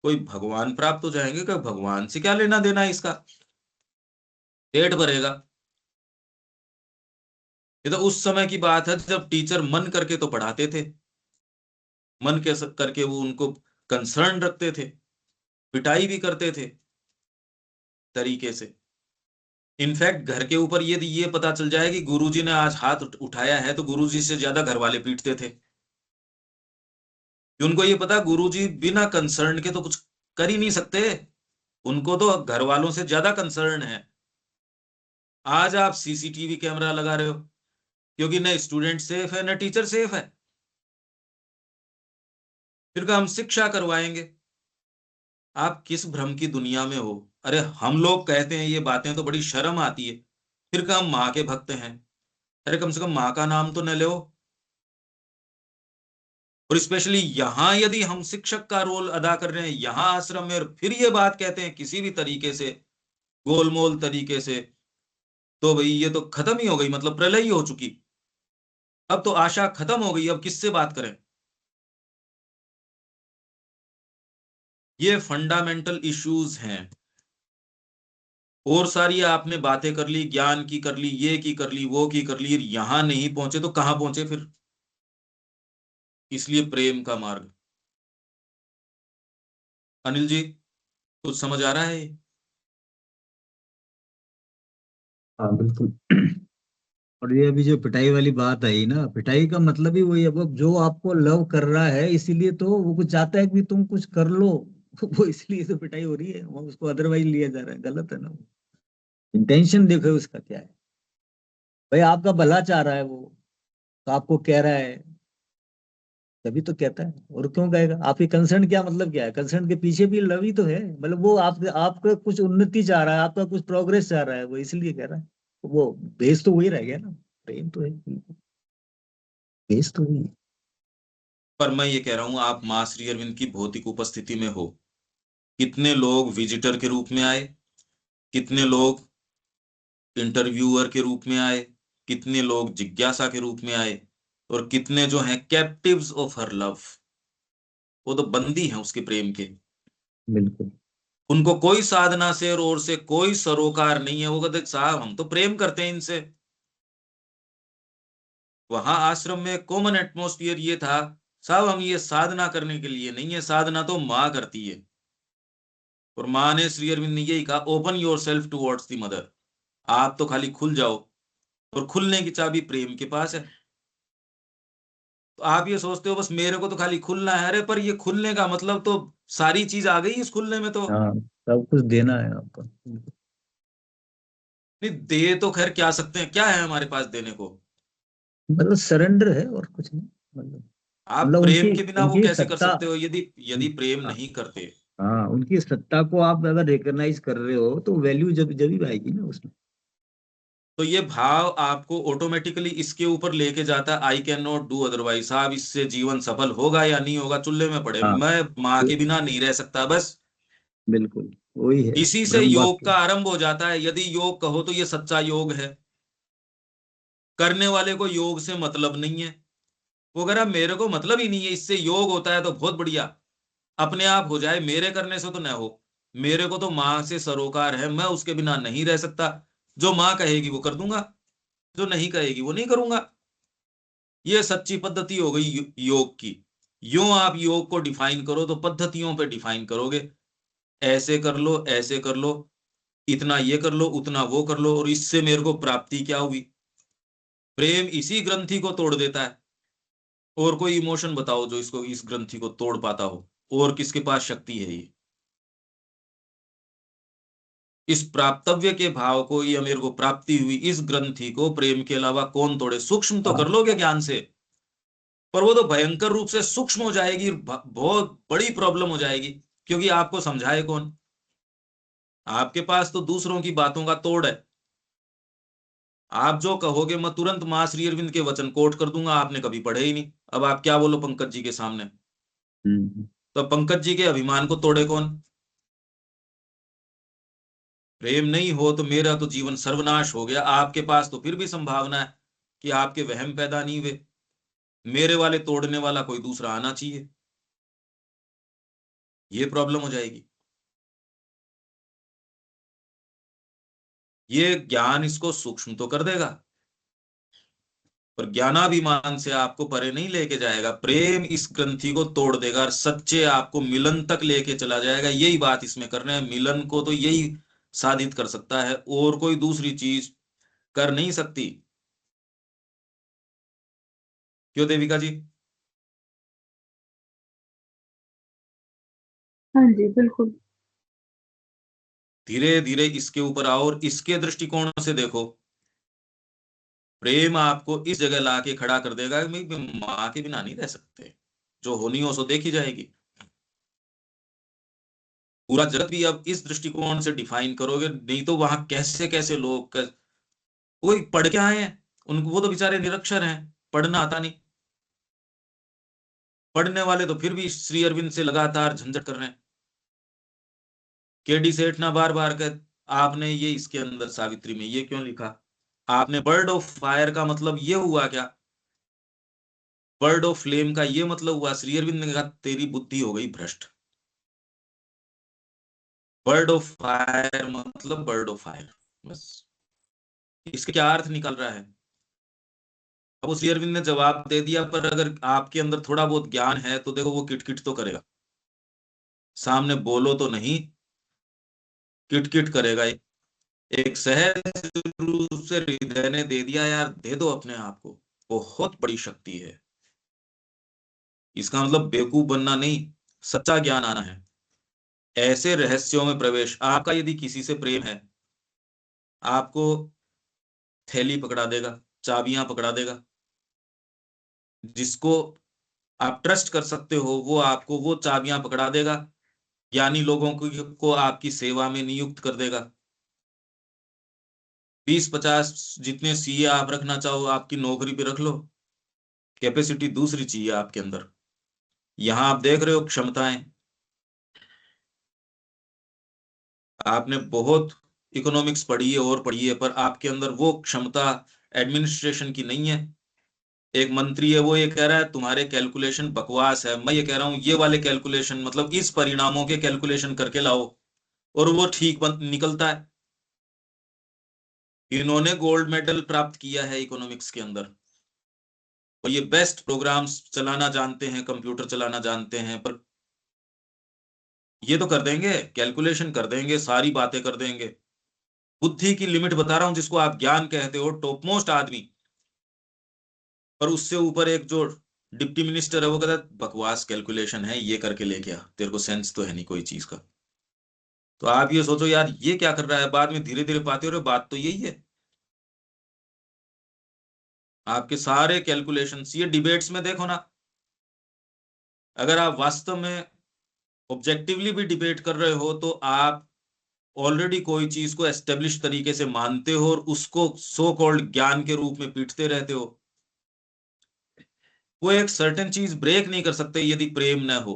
कोई भगवान प्राप्त हो जाएंगे? क्या भगवान से क्या लेना देना है इसका, पेट भरेगा। ये तो उस समय की बात है जब टीचर मन करके तो पढ़ाते थे, मन के करके वो उनको कंसर्न रखते थे, पिटाई भी करते थे तरीके से। इनफैक्ट घर के ऊपर यदि ये पता चल जाए कि गुरुजी ने आज हाथ उठाया है तो गुरुजी से ज्यादा घर वाले पीटते थे, कि उनको ये पता गुरुजी बिना कंसर्न के तो कुछ कर ही नहीं सकते। उनको तो घर वालों से ज्यादा कंसर्न है। आज आप सीसीटीवी कैमरा लगा रहे हो क्योंकि न स्टूडेंट सेफ है न टीचर सेफ है। फिर कहा हम शिक्षा करवाएंगे। आप किस भ्रम की दुनिया में हो? अरे हम लोग कहते हैं ये बातें तो बड़ी शर्म आती है। फिर कहा हम माँ के भक्त हैं। अरे कम से कम माँ का नाम तो न लो। और स्पेशली यहाँ यदि हम शिक्षक का रोल अदा कर रहे हैं यहाँ आश्रम में, और फिर ये बात कहते हैं किसी भी तरीके से, गोलमोल तरीके से, तो भाई ये तो खत्म ही हो गई, मतलब प्रलय ही हो चुकी। अब तो आशा खत्म हो गई, अब किससे बात करें? ये फंडामेंटल इश्यूज हैं। और सारी आपने बातें कर ली, ज्ञान की कर ली, ये की कर ली, वो की कर ली, यहां नहीं पहुंचे तो कहां पहुंचे फिर? इसलिए प्रेम का मार्ग। अनिल जी, कुछ समझ आ रहा है? हाँ बिल्कुल। और ये अभी जो पिटाई वाली बात आई ना, पिटाई का मतलब ही वही है, वो जो आपको लव कर रहा है इसीलिए तो वो कुछ चाहता है कि तुम कुछ कर लो। वो इसलिए तो पिटाई हो रही है, वो उसको अदरवाइज लिया जा रहा है, गलत है ना। इंटेंशन देखो उसका क्या है। भाई आपका भला चाह रहा है वो, तो आपको कह रहा है तभी तो कहता है। और क्यों कहेगा? आपकी कंसर्न क्या, मतलब क्या है? कंसर्न के पीछे भी लव ही तो है, मतलब वो आपका कुछ उन्नति चाह रहा है, आपका कुछ प्रोग्रेस चाह रहा है, वो इसलिए कह रहा है। वो बेस तो वही रह गया ना, प्रेम तो है, बेस तो वही है। पर मैं ये कह रहा हूं, आप मां श्री अरविंद की भौतिक उपस्थिति में हो। कितने लोग विजिटर के रूप में आए, कितने लोग इंटरव्यूअर के रूप में आए, कितने लोग जिज्ञासा के रूप में आए, और कितने जो हैं कैप्टिव्स ऑफ हर लव। वो तो बंदी हैं उसके प्रेम के। बिल्कुल। उनको कोई साधना से और ओर से कोई सरोकार नहीं है। वो कहते साहब हम तो प्रेम करते हैं इनसे। वहां आश्रम में कॉमन एटमोस्फियर ये था, साहब हम ये साधना करने के लिए नहीं है, साधना तो माँ करती है। और माँ ने, श्री अरविंद ने यही कहा, open your self towards the mother. आप तो खाली खुल जाओ, और खुलने की चाबी प्रेम के पास है। तो आप ये सोचते हो बस मेरे को तो खाली खुलना है। अरे पर ये खुलने का मतलब तो सारी चीज आ गई इस खुलने में तो। हाँ, सब कुछ देना है आपको। नहीं दे तो खैर क्या सकते हैं, क्या है हमारे पास देने को? मतलब सरेंडर है और कुछ नहीं। मतलब आप मतलब प्रेम उनकी के बिना वो उनकी कैसे कर सत्ता। सकते हो यदि यदि प्रेम हाँ, नहीं करते? हाँ, उनकी सत्ता को आप अगर रिकॉग्नाइज कर रहे हो तो वैल्यू जब जब ही आएगी ना उसमें। तो ये भाव आपको ऑटोमेटिकली इसके ऊपर लेके जाता है, I can not do otherwise. साहब इससे जीवन सफल होगा या नहीं होगा, चूल्हे में पड़े, हाँ, मैं माँ तो के बिना नहीं रह सकता बस। बिल्कुल वही है, इसी से ब्रह्म योग वाक्य। का आरंभ हो जाता है। यदि योग कहो तो ये सच्चा योग है। करने वाले को योग से मतलब नहीं है। वो कह रहा मेरे को मतलब ही नहीं है इससे, योग होता है तो बहुत बढ़िया, अपने आप हो जाए, मेरे करने से तो न हो। मेरे को तो माँ से सरोकार है, मैं उसके बिना नहीं रह सकता। जो माँ कहेगी वो कर दूंगा, जो नहीं कहेगी वो नहीं करूंगा। ये सच्ची पद्धति हो गई योग की। यूं आप योग को डिफाइन करो तो पद्धतियों पे डिफाइन करोगे। ऐसे कर लो, ऐसे कर लो, इतना ये कर लो, उतना वो कर लो, और इससे मेरे को प्राप्ति क्या हुई? प्रेम इसी ग्रंथि को तोड़ देता है। और कोई इमोशन बताओ जो इसको, इस ग्रंथि को तोड़ पाता हो? और किसके पास शक्ति है ये? इस प्राप्तव्य के भाव को, या मेरे को प्राप्ति हुई इस ग्रंथि को, प्रेम के अलावा कौन तोड़े? सूक्ष्म तो कर हाँ, लोगे ज्ञान से, पर वो तो भयंकर रूप से सूक्ष्म हो जाएगी, बहुत बड़ी प्रॉब्लम हो जाएगी। क्योंकि आपको समझाए कौन? आपके पास तो दूसरों की बातों का तोड़ है। आप जो कहोगे मैं तुरंत मां श्री अरविंद के वचन कोट कर दूंगा, आपने कभी पढ़े ही नहीं। अब आप क्या बोलो पंकज जी के सामने? हम्म, तो पंकज जी के अभिमान को तोड़े कौन? प्रेम नहीं हो तो मेरा तो जीवन सर्वनाश हो गया। आपके पास तो फिर भी संभावना है कि आपके वहम पैदा नहीं हुए। मेरे वाले तोड़ने वाला कोई दूसरा आना चाहिए। ये प्रॉब्लम हो जाएगी। ये ज्ञान इसको सूक्ष्म तो कर देगा, पर ज्ञानाभिमान से आपको परे नहीं लेके जाएगा। प्रेम इस ग्रंथि को तोड़ देगा और सच्चे आपको मिलन तक लेके चला जाएगा। यही बात इसमें करने हैं। मिलन को तो यही साधित कर सकता है, और कोई दूसरी चीज कर नहीं सकती। क्यों देविका जी? हाँ जी बिल्कुल। धीरे धीरे इसके ऊपर आओ और इसके दृष्टिकोण से देखो। प्रेम आपको इस जगह ला के खड़ा कर देगा कि भाई माँ के बिना नहीं रह सकते, जो होनी हो सो देखी जाएगी। पूरा जगत भी अब इस दृष्टिकोण से डिफाइन करोगे, नहीं तो वहां कैसे कैसे लोग कोई पढ़ के आए हैं, उनको वो तो बेचारे निरक्षर हैं, पढ़ना आता नहीं। पढ़ने वाले तो फिर भी श्री अरविंद से लगातार झंझट कर रहे हैं। केडी सेठ ना बार बार कह, आपने ये इसके अंदर सावित्री में ये क्यों लिखा, आपने बर्ड ऑफ फायर का मतलब ये हुआ क्या, बर्ड ऑफ फ्लेम का ये मतलब हुआ। श्री अरविंद ने कहा तेरी बुद्धि हो गई भ्रष्ट। बर्ड ऑफ फायर मतलब बर्ड ऑफ फायर, बस इसके क्या अर्थ निकल रहा है। अब श्री अरविंद ने जवाब दे दिया, पर अगर आपके अंदर थोड़ा बहुत ज्ञान है तो देखो वो किटकिट तो करेगा, सामने बोलो तो नहीं, किटकिट करेगा। एक सहज रूप से हृदय ने दे दिया, यार दे दो अपने आप को, बहुत बड़ी शक्ति है। इसका मतलब बेवकूफ बनना नहीं, सच्चा ज्ञान आना है। ऐसे रहस्यों में प्रवेश, आपका यदि किसी से प्रेम है, आपको थैली पकड़ा देगा, चाबियां पकड़ा देगा। जिसको आप ट्रस्ट कर सकते हो वो आपको वो चाबियां पकड़ा देगा, ज्ञानी लोगों को आपकी सेवा में नियुक्त कर देगा। 20-50 जितने सीए आप रखना चाहो आपकी नौकरी पे रख लो, कैपेसिटी दूसरी चाहिए आपके अंदर। यहां आप देख रहे हो क्षमताएं, आपने बहुत इकोनॉमिक्स पढ़ी है और पढ़ी है, पर आपके अंदर वो क्षमता एडमिनिस्ट्रेशन की नहीं है। एक मंत्री है, वो ये कह रहा है तुम्हारे कैलकुलेशन बकवास है, मैं ये कह रहा हूं ये वाले कैलकुलेशन मतलब इस परिणामों के कैलकुलेशन करके लाओ, और वो ठीक निकलता है। इन्होंने गोल्ड मेडल प्राप्त किया है इकोनॉमिक्स के अंदर, और ये बेस्ट प्रोग्राम्स चलाना जानते हैं, कंप्यूटर चलाना जानते हैं, पर ये तो कर देंगे, कैलकुलेशन कर देंगे, सारी बातें कर देंगे। बुद्धि की लिमिट बता रहा हूं, जिसको आप ज्ञान कहते हो, टॉप मोस्ट आदमी, पर उससे ऊपर एक जो डिप्टी मिनिस्टर है वो कहता है बकवास कैलकुलेशन है, ये करके लेके आ, तेरे को सेंस तो है नहीं कोई चीज का। तो आप ये सोचो यार ये क्या कर रहा है, बाद में धीरे धीरे पाते हो रहे बात तो यही है। आपके सारे कैलकुलेशंस ये डिबेट्स में देखो ना, अगर आप वास्तव में ऑब्जेक्टिवली भी डिबेट कर रहे हो तो आप ऑलरेडी कोई चीज को एस्टेब्लिश तरीके से मानते हो और उसको सो कॉल्ड ज्ञान के रूप में पीटते रहते हो। वो एक सर्टेन चीज ब्रेक नहीं कर सकते यदि प्रेम न हो।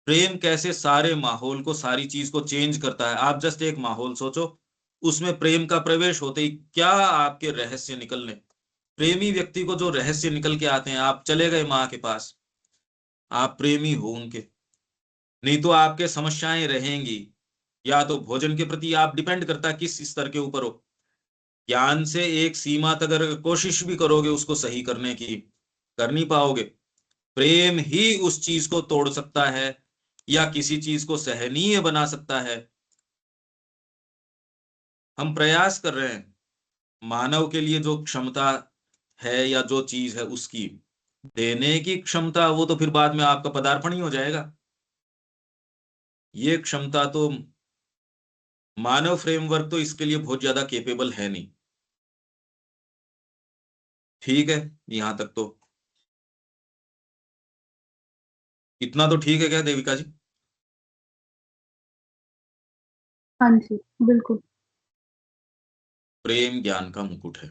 प्रेम कैसे सारे माहौल को, सारी चीज को चेंज करता है। आप जस्ट एक माहौल सोचो, उसमें प्रेम का प्रवेश होते ही क्या आपके रहस्य निकलने। प्रेमी व्यक्ति को जो रहस्य निकल के आते हैं, आप चले गए माँ के पास, आप प्रेमी हो उनके, नहीं तो आपके समस्याएं रहेंगी। या तो भोजन के प्रति आप डिपेंड करता किस स्तर के ऊपर हो, ज्ञान से एक सीमा तक अगर कोशिश भी करोगे उसको सही करने की, कर नहीं पाओगे। प्रेम ही उस चीज को तोड़ सकता है या किसी चीज को सहनीय बना सकता है। हम प्रयास कर रहे हैं, मानव के लिए जो क्षमता है या जो चीज है उसकी देने की क्षमता, वो तो फिर बाद में आपका पदार्पण ही हो जाएगा। ये क्षमता तो मानव फ्रेमवर्क तो इसके लिए बहुत ज्यादा केपेबल है नहीं। ठीक है, यहां तक तो इतना तो ठीक है क्या देविका जी? हाँ जी, बिल्कुल। प्रेम ज्ञान का मुकुट है,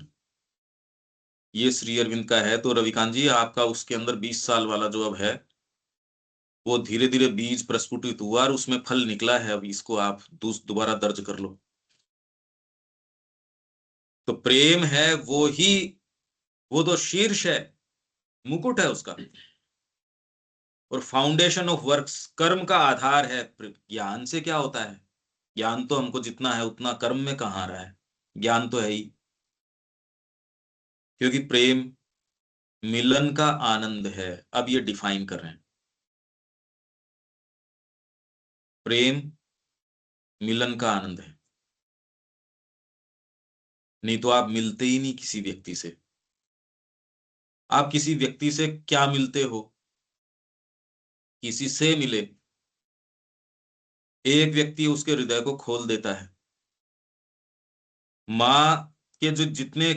ये श्री अरविंद का है। तो रविकांत जी आपका उसके अंदर 20 साल वाला जो अब है, वो धीरे धीरे बीज प्रस्फुटित हुआ और उसमें फल निकला है। अब इसको आप दोबारा दर्ज कर लो। तो प्रेम है वो ही, वो तो शीर्ष है, मुकुट है उसका, और फाउंडेशन ऑफ वर्क्स, कर्म का आधार है। ज्ञान से क्या होता है, ज्ञान तो हमको जितना है उतना कर्म में कहाँ आ रहा है, ज्ञान तो है ही। क्योंकि प्रेम मिलन का आनंद है। अब ये डिफाइन कर रहे हैं, प्रेम मिलन का आनंद है, नहीं तो आप मिलते ही नहीं किसी व्यक्ति से। आप किसी व्यक्ति से क्या मिलते हो, किसी से मिले एक व्यक्ति उसके हृदय को खोल देता है। माँ के जो जितने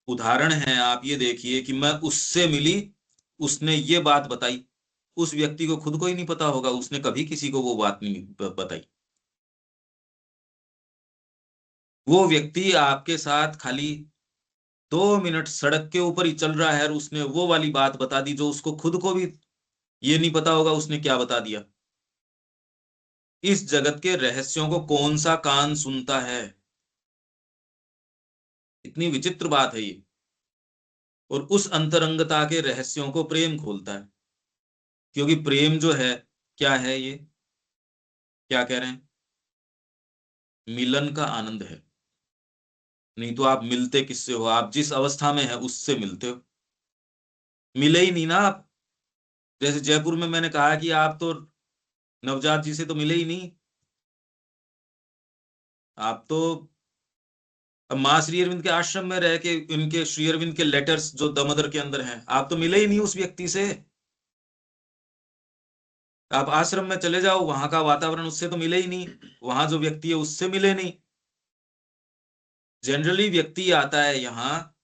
उदाहरण हैं आप ये देखिए कि मैं उससे मिली, उसने ये बात बताई, उस व्यक्ति को खुद को ही नहीं पता होगा, उसने कभी किसी को वो बात नहीं बताई। वो व्यक्ति आपके साथ खाली 2 मिनट सड़क के ऊपर ही चल रहा है और उसने वो वाली बात बता दी जो उसको खुद को भी ये नहीं पता होगा उसने क्या बता दिया। इस जगत के रहस्यों को कौन सा कान सुनता है? इतनी विचित्र बात है ये। और उस अंतरंगता के रहस्यों को प्रेम खोलता है, क्योंकि प्रेम जो है क्या है, ये क्या कह रहे हैं? मिलन का आनंद है। नहीं तो आप मिलते किससे हो? आप जिस अवस्था में है उससे मिलते हो। मिले ही नहीं ना आप। जैसे जयपुर में मैंने कहा कि आप तो नवजात जी से तो मिले ही नहीं। आप तो अब माँ श्री अरविंद के आश्रम में रह के इनके श्री अरविंद के लेटर्स जो दामोदर के अंदर हैं, आप तो मिले ही नहीं उस व्यक्ति से। आप आश्रम में चले जाओ, वहां का वातावरण उससे तो मिले ही नहीं, वहां जो व्यक्ति है उससे मिले नहीं। जनरली व्यक्ति आता है यहाँ,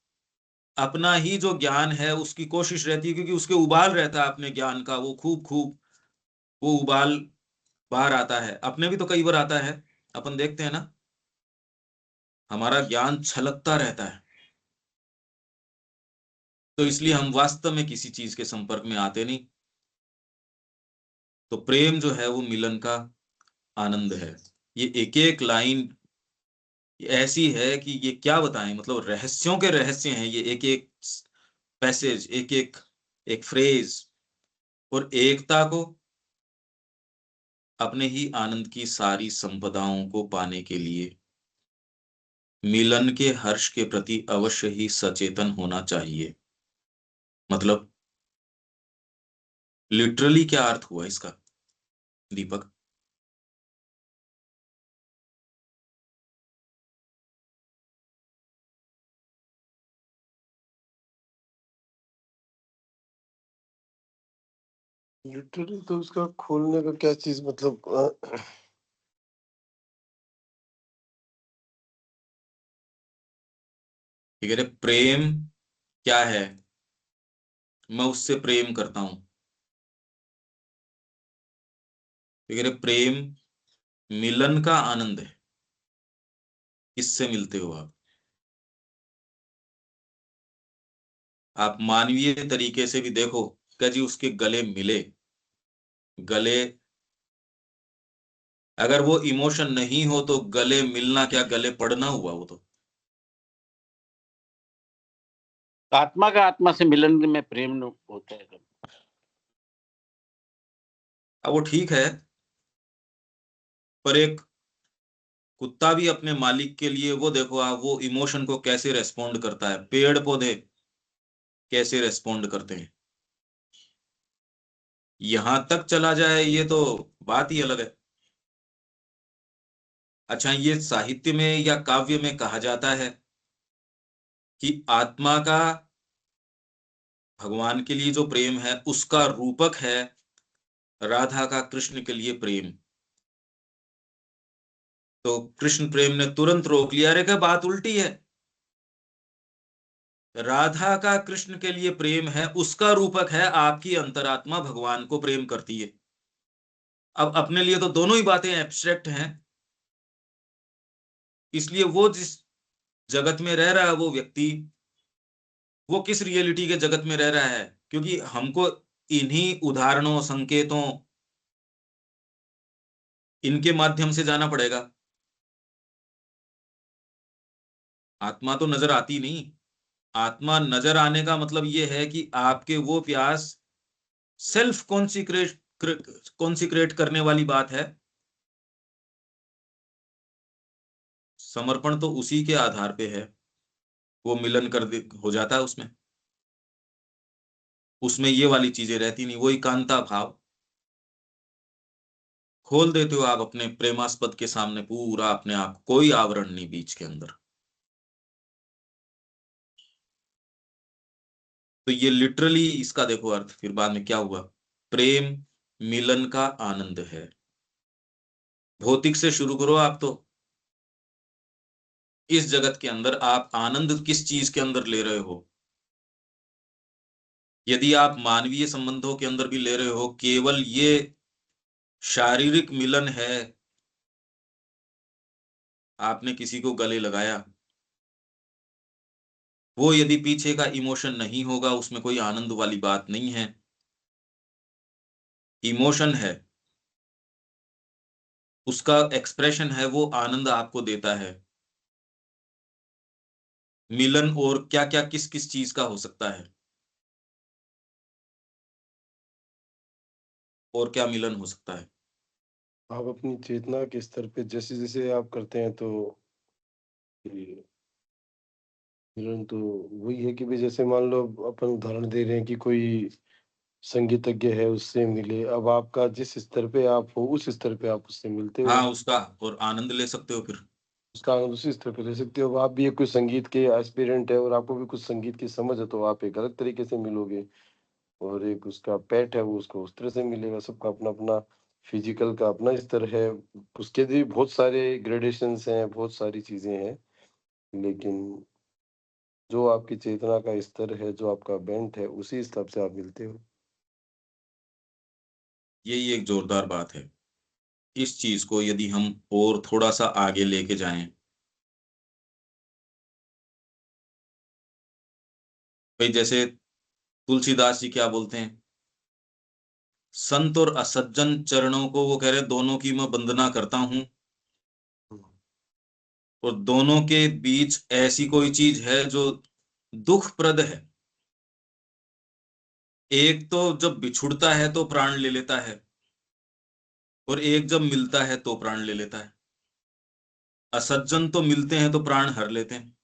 अपना ही जो ज्ञान है उसकी कोशिश रहती है, क्योंकि उसके उबाल रहता है अपने ज्ञान का, वो खूब खूब वो उबाल बाहर आता है। अपने भी तो कई बार आता है, अपन देखते हैं ना, हमारा ज्ञान छलकता रहता है। तो इसलिए हम वास्तव में किसी चीज के संपर्क में आते नहीं। तो प्रेम जो है वो मिलन का आनंद है। ये एक एक लाइन ऐसी है कि ये क्या बताएं, मतलब रहस्यों के रहस्य हैं ये, एक एक पैसेज, एक एक एक फ्रेज। और एकता को, अपने ही आनंद की सारी संपदाओं को पाने के लिए मिलन के हर्ष के प्रति अवश्य ही सचेतन होना चाहिए। मतलब लिटरली क्या अर्थ हुआ इसका, दीपक? लिटरली तो उसका खोलने का क्या चीज, मतलब ठीक है, प्रेम क्या है? मैं उससे प्रेम करता हूं। ठीक है, प्रेम मिलन का आनंद है। किससे मिलते हो आप मानवीय तरीके से भी देखो, क्या जी उसके गले मिले, गले, अगर वो इमोशन नहीं हो तो गले मिलना क्या, गले पड़ना हुआ वो तो। आत्मा का आत्मा से मिलन में प्रेम होता है। अब वो ठीक है, पर एक कुत्ता भी अपने मालिक के लिए, वो देखो आप, वो इमोशन को कैसे रेस्पोंड करता है, पेड़ पौधे कैसे रेस्पोंड करते हैं, यहां तक चला जाए ये तो बात ही अलग है। अच्छा, ये साहित्य में या काव्य में कहा जाता है कि आत्मा का भगवान के लिए जो प्रेम है उसका रूपक है राधा का कृष्ण के लिए प्रेम। तो कृष्ण प्रेम ने तुरंत रोक लिया, अरे क्या बात उल्टी है। राधा का कृष्ण के लिए प्रेम है, उसका रूपक है आपकी अंतरात्मा भगवान को प्रेम करती है। अब अपने लिए तो दोनों ही बातें एब्स्ट्रैक्ट हैं। इसलिए वो जिस जगत में रह रहा है वो व्यक्ति, वो किस रियलिटी के जगत में रह रहा है, क्योंकि हमको इन्हीं उदाहरणों, संकेतों, इनके माध्यम से जाना पड़ेगा। आत्मा तो नजर आती नहीं। आत्मा नजर आने का मतलब ये है कि आपके वो प्यास सेल्फ कॉन्सिक्रेट करने वाली बात है। समर्पण तो उसी के आधार पे है, वो मिलन हो जाता है उसमें। उसमें ये वाली चीजें रहती नहीं, वही कांता भाव खोल देते हो आप अपने प्रेमास्पद के सामने पूरा अपने आप, कोई आवरण नहीं बीच के अंदर। तो ये लिटरली इसका देखो अर्थ, फिर बाद में क्या हुआ, प्रेम मिलन का आनंद है। भौतिक से शुरू करो आप। तो इस जगत के अंदर आप आनंद किस चीज के अंदर ले रहे हो? यदि आप मानवीय संबंधों के अंदर भी ले रहे हो, केवल ये शारीरिक मिलन है, आपने किसी को गले लगाया, वो यदि पीछे का इमोशन नहीं होगा, उसमें कोई आनंद वाली बात नहीं है। इमोशन है, उसका एक्सप्रेशन है, वो आनंद आपको देता है। मिलन और क्या क्या किस किस चीज का हो सकता है, और क्या मिलन हो सकता है? आप अपनी चेतना के स्तर पे जैसे जैसे आप करते हैं तो ये मिलन तो वही है कि भाई जैसे मान लो अपन उदाहरण दे रहे हैं कि कोई संगीतज्ञ है उससे मिले, अब आपका जिस स्तर पे आप हो उस स्तर पे आप उससे मिलते हो, हाँ, उसका और आनंद ले सकते हो फिर। उसका आनंद उसी स्तर पे ले सकते हो। अब आप भी एक कोई संगीत के एस्पिरेंट है और आपको भी कुछ संगीत की समझ है तो आप एक अलग तरीके से मिलोगे, और एक उसका पेट है वो उसको उस तरह से मिलेगा। सबका अपना अपना फिजिकल का अपना स्तर है, उसके भी बहुत सारे ग्रेडेशंस हैं, बहुत सारी चीजें हैं, लेकिन जो आपकी चेतना का स्तर है, जो आपका बेंट है, उसी हिसाब से आप मिलते हो। यही एक जोरदार बात है। इस चीज को यदि हम और थोड़ा सा आगे लेके जाएं, भाई जैसे तुलसीदास जी क्या बोलते हैं, संत और असज्जन चरणों को वो कह रहे दोनों की मैं वंदना करता हूं, और दोनों के बीच ऐसी कोई चीज है जो दुखप्रद है। एक तो जब बिछुड़ता है तो प्राण ले लेता है, और एक जब मिलता है तो प्राण ले लेता है। असज्जन तो मिलते हैं तो प्राण हर लेते हैं,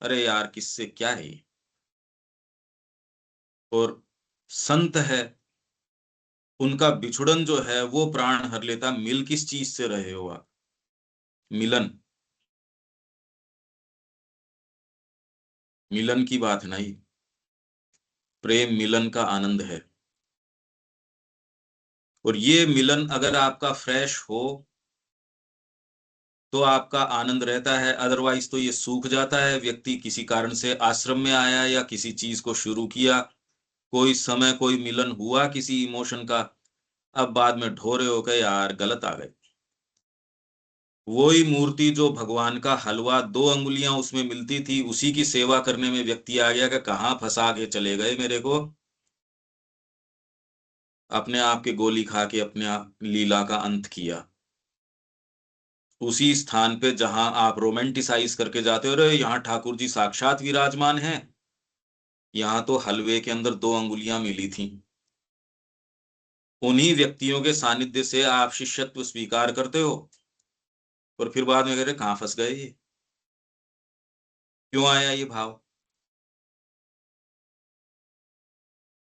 अरे यार किससे क्या है ये। और संत है, उनका बिछुड़न जो है वो प्राण हर लेता। मिल किस चीज से रहे हो आप? मिलन, मिलन की बात नहीं। प्रेम मिलन का आनंद है, और ये मिलन अगर आपका फ्रेश हो तो आपका आनंद रहता है, अदरवाइज तो ये सूख जाता है। व्यक्ति किसी कारण से आश्रम में आया या किसी चीज को शुरू किया, कोई समय कोई मिलन हुआ किसी इमोशन का, अब बाद में ढोरे हो गए, यार गलत आ गए। वही मूर्ति जो भगवान का हलवा 2 अंगुलियां उसमें मिलती थी, उसी की सेवा करने में व्यक्ति आ गया कि कहाँ फंसा के चले गए मेरे को, अपने आप के गोली खा के अपने आप लीला का अंत किया। उसी स्थान पे जहां आप रोमेंटिसाइज करके जाते हो, अरे यहाँ ठाकुर जी साक्षात विराजमान हैं, यहाँ तो हलवे के अंदर 2 अंगुलियां मिली थी। उन्हीं व्यक्तियों के सानिध्य से आप शिष्यत्व स्वीकार करते हो, और फिर बाद में कह रहे कहाँ फंस गए ये, क्यों आया ये भाव?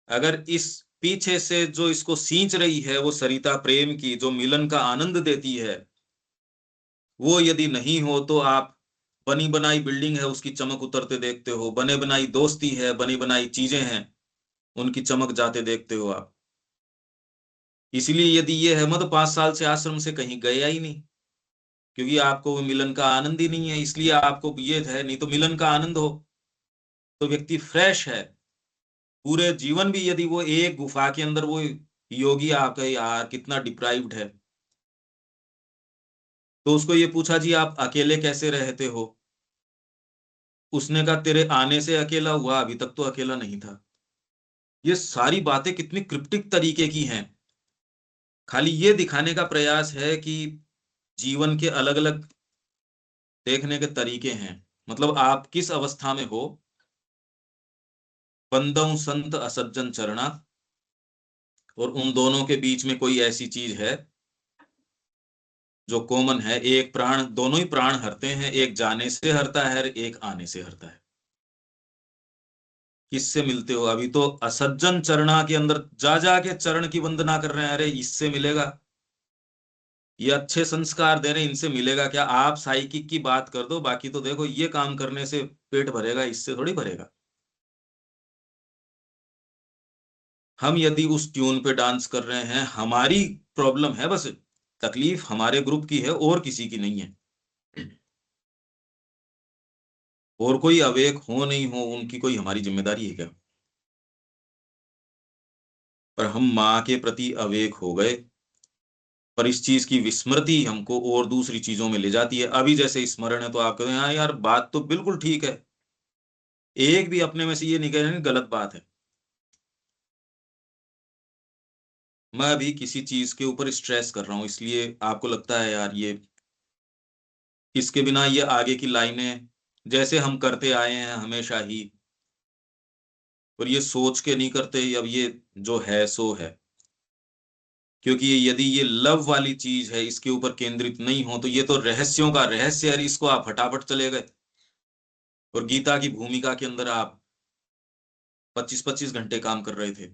अगर इस पीछे से जो इसको सींच रही है वो सरिता प्रेम की, जो मिलन का आनंद देती है, वो यदि नहीं हो तो आप बनी बनाई बिल्डिंग है उसकी चमक उतरते देखते हो, बने बनाई दोस्ती है, बनी बनाई चीजें हैं, उनकी चमक जाते देखते हो आप। इसलिए यदि ये है, मैं तो 5 साल से आश्रम से कहीं गया ही नहीं, क्योंकि आपको वो मिलन का आनंद ही नहीं है, इसलिए आपको ये है। नहीं तो मिलन का आनंद हो तो व्यक्ति फ्रेश है। पूरे जीवन भी यदि वो एक गुफा के अंदर वो योगी आके, यार कितना डिप्राइव्ड है, तो उसको ये पूछा जी आप अकेले कैसे रहते हो, उसने कहा तेरे आने से अकेला हुआ, अभी तक तो अकेला नहीं था। ये सारी बातें कितनी क्रिप्टिक तरीके की हैं, खाली ये दिखाने का प्रयास है कि जीवन के अलग अलग देखने के तरीके हैं। मतलब आप किस अवस्था में हो, बंदऊ संत असज्जन चरणा, और उन दोनों के बीच में कोई ऐसी चीज है जो कॉमन है। एक प्राण, दोनों ही प्राण हरते हैं, एक जाने से हरता है, एक आने से हरता है। किससे मिलते हो? अभी तो असज्जन चरणा के अंदर जा जाके चरण की वंदना कर रहे हैं, अरे इससे मिलेगा, ये अच्छे संस्कार दे रहे हैं, इनसे मिलेगा क्या? आप साइकिक की बात कर दो, बाकी तो देखो ये काम करने से पेट भरेगा, इससे थोड़ी भरेगा। हम यदि उस ट्यून पे डांस कर रहे हैं, हमारी प्रॉब्लम है बस तकलीफ हमारे ग्रुप की है और किसी की नहीं है। और कोई अवेक हो नहीं हो, उनकी कोई हमारी जिम्मेदारी है क्या? पर हम माँ के प्रति अवेक हो गए, पर इस चीज की विस्मृति हमको और दूसरी चीजों में ले जाती है। अभी जैसे स्मरण है तो आप कहते हैं हाँ यार बात तो बिल्कुल ठीक है, एक भी अपने में से ये नहीं कह रहे हैं गलत बात है। मैं अभी किसी चीज के ऊपर स्ट्रेस कर रहा हूं, इसलिए आपको लगता है यार ये इसके बिना ये आगे की लाइनें जैसे हम करते आए हैं हमेशा ही, और ये सोच के नहीं करते, अब ये जो है सो है। क्योंकि यदि ये लव वाली चीज है, इसके ऊपर केंद्रित नहीं हो तो ये तो रहस्यों का रहस्य है, इसको आप फटाफट चले गए। और गीता की भूमिका के अंदर आप 25-25 घंटे काम कर रहे थे।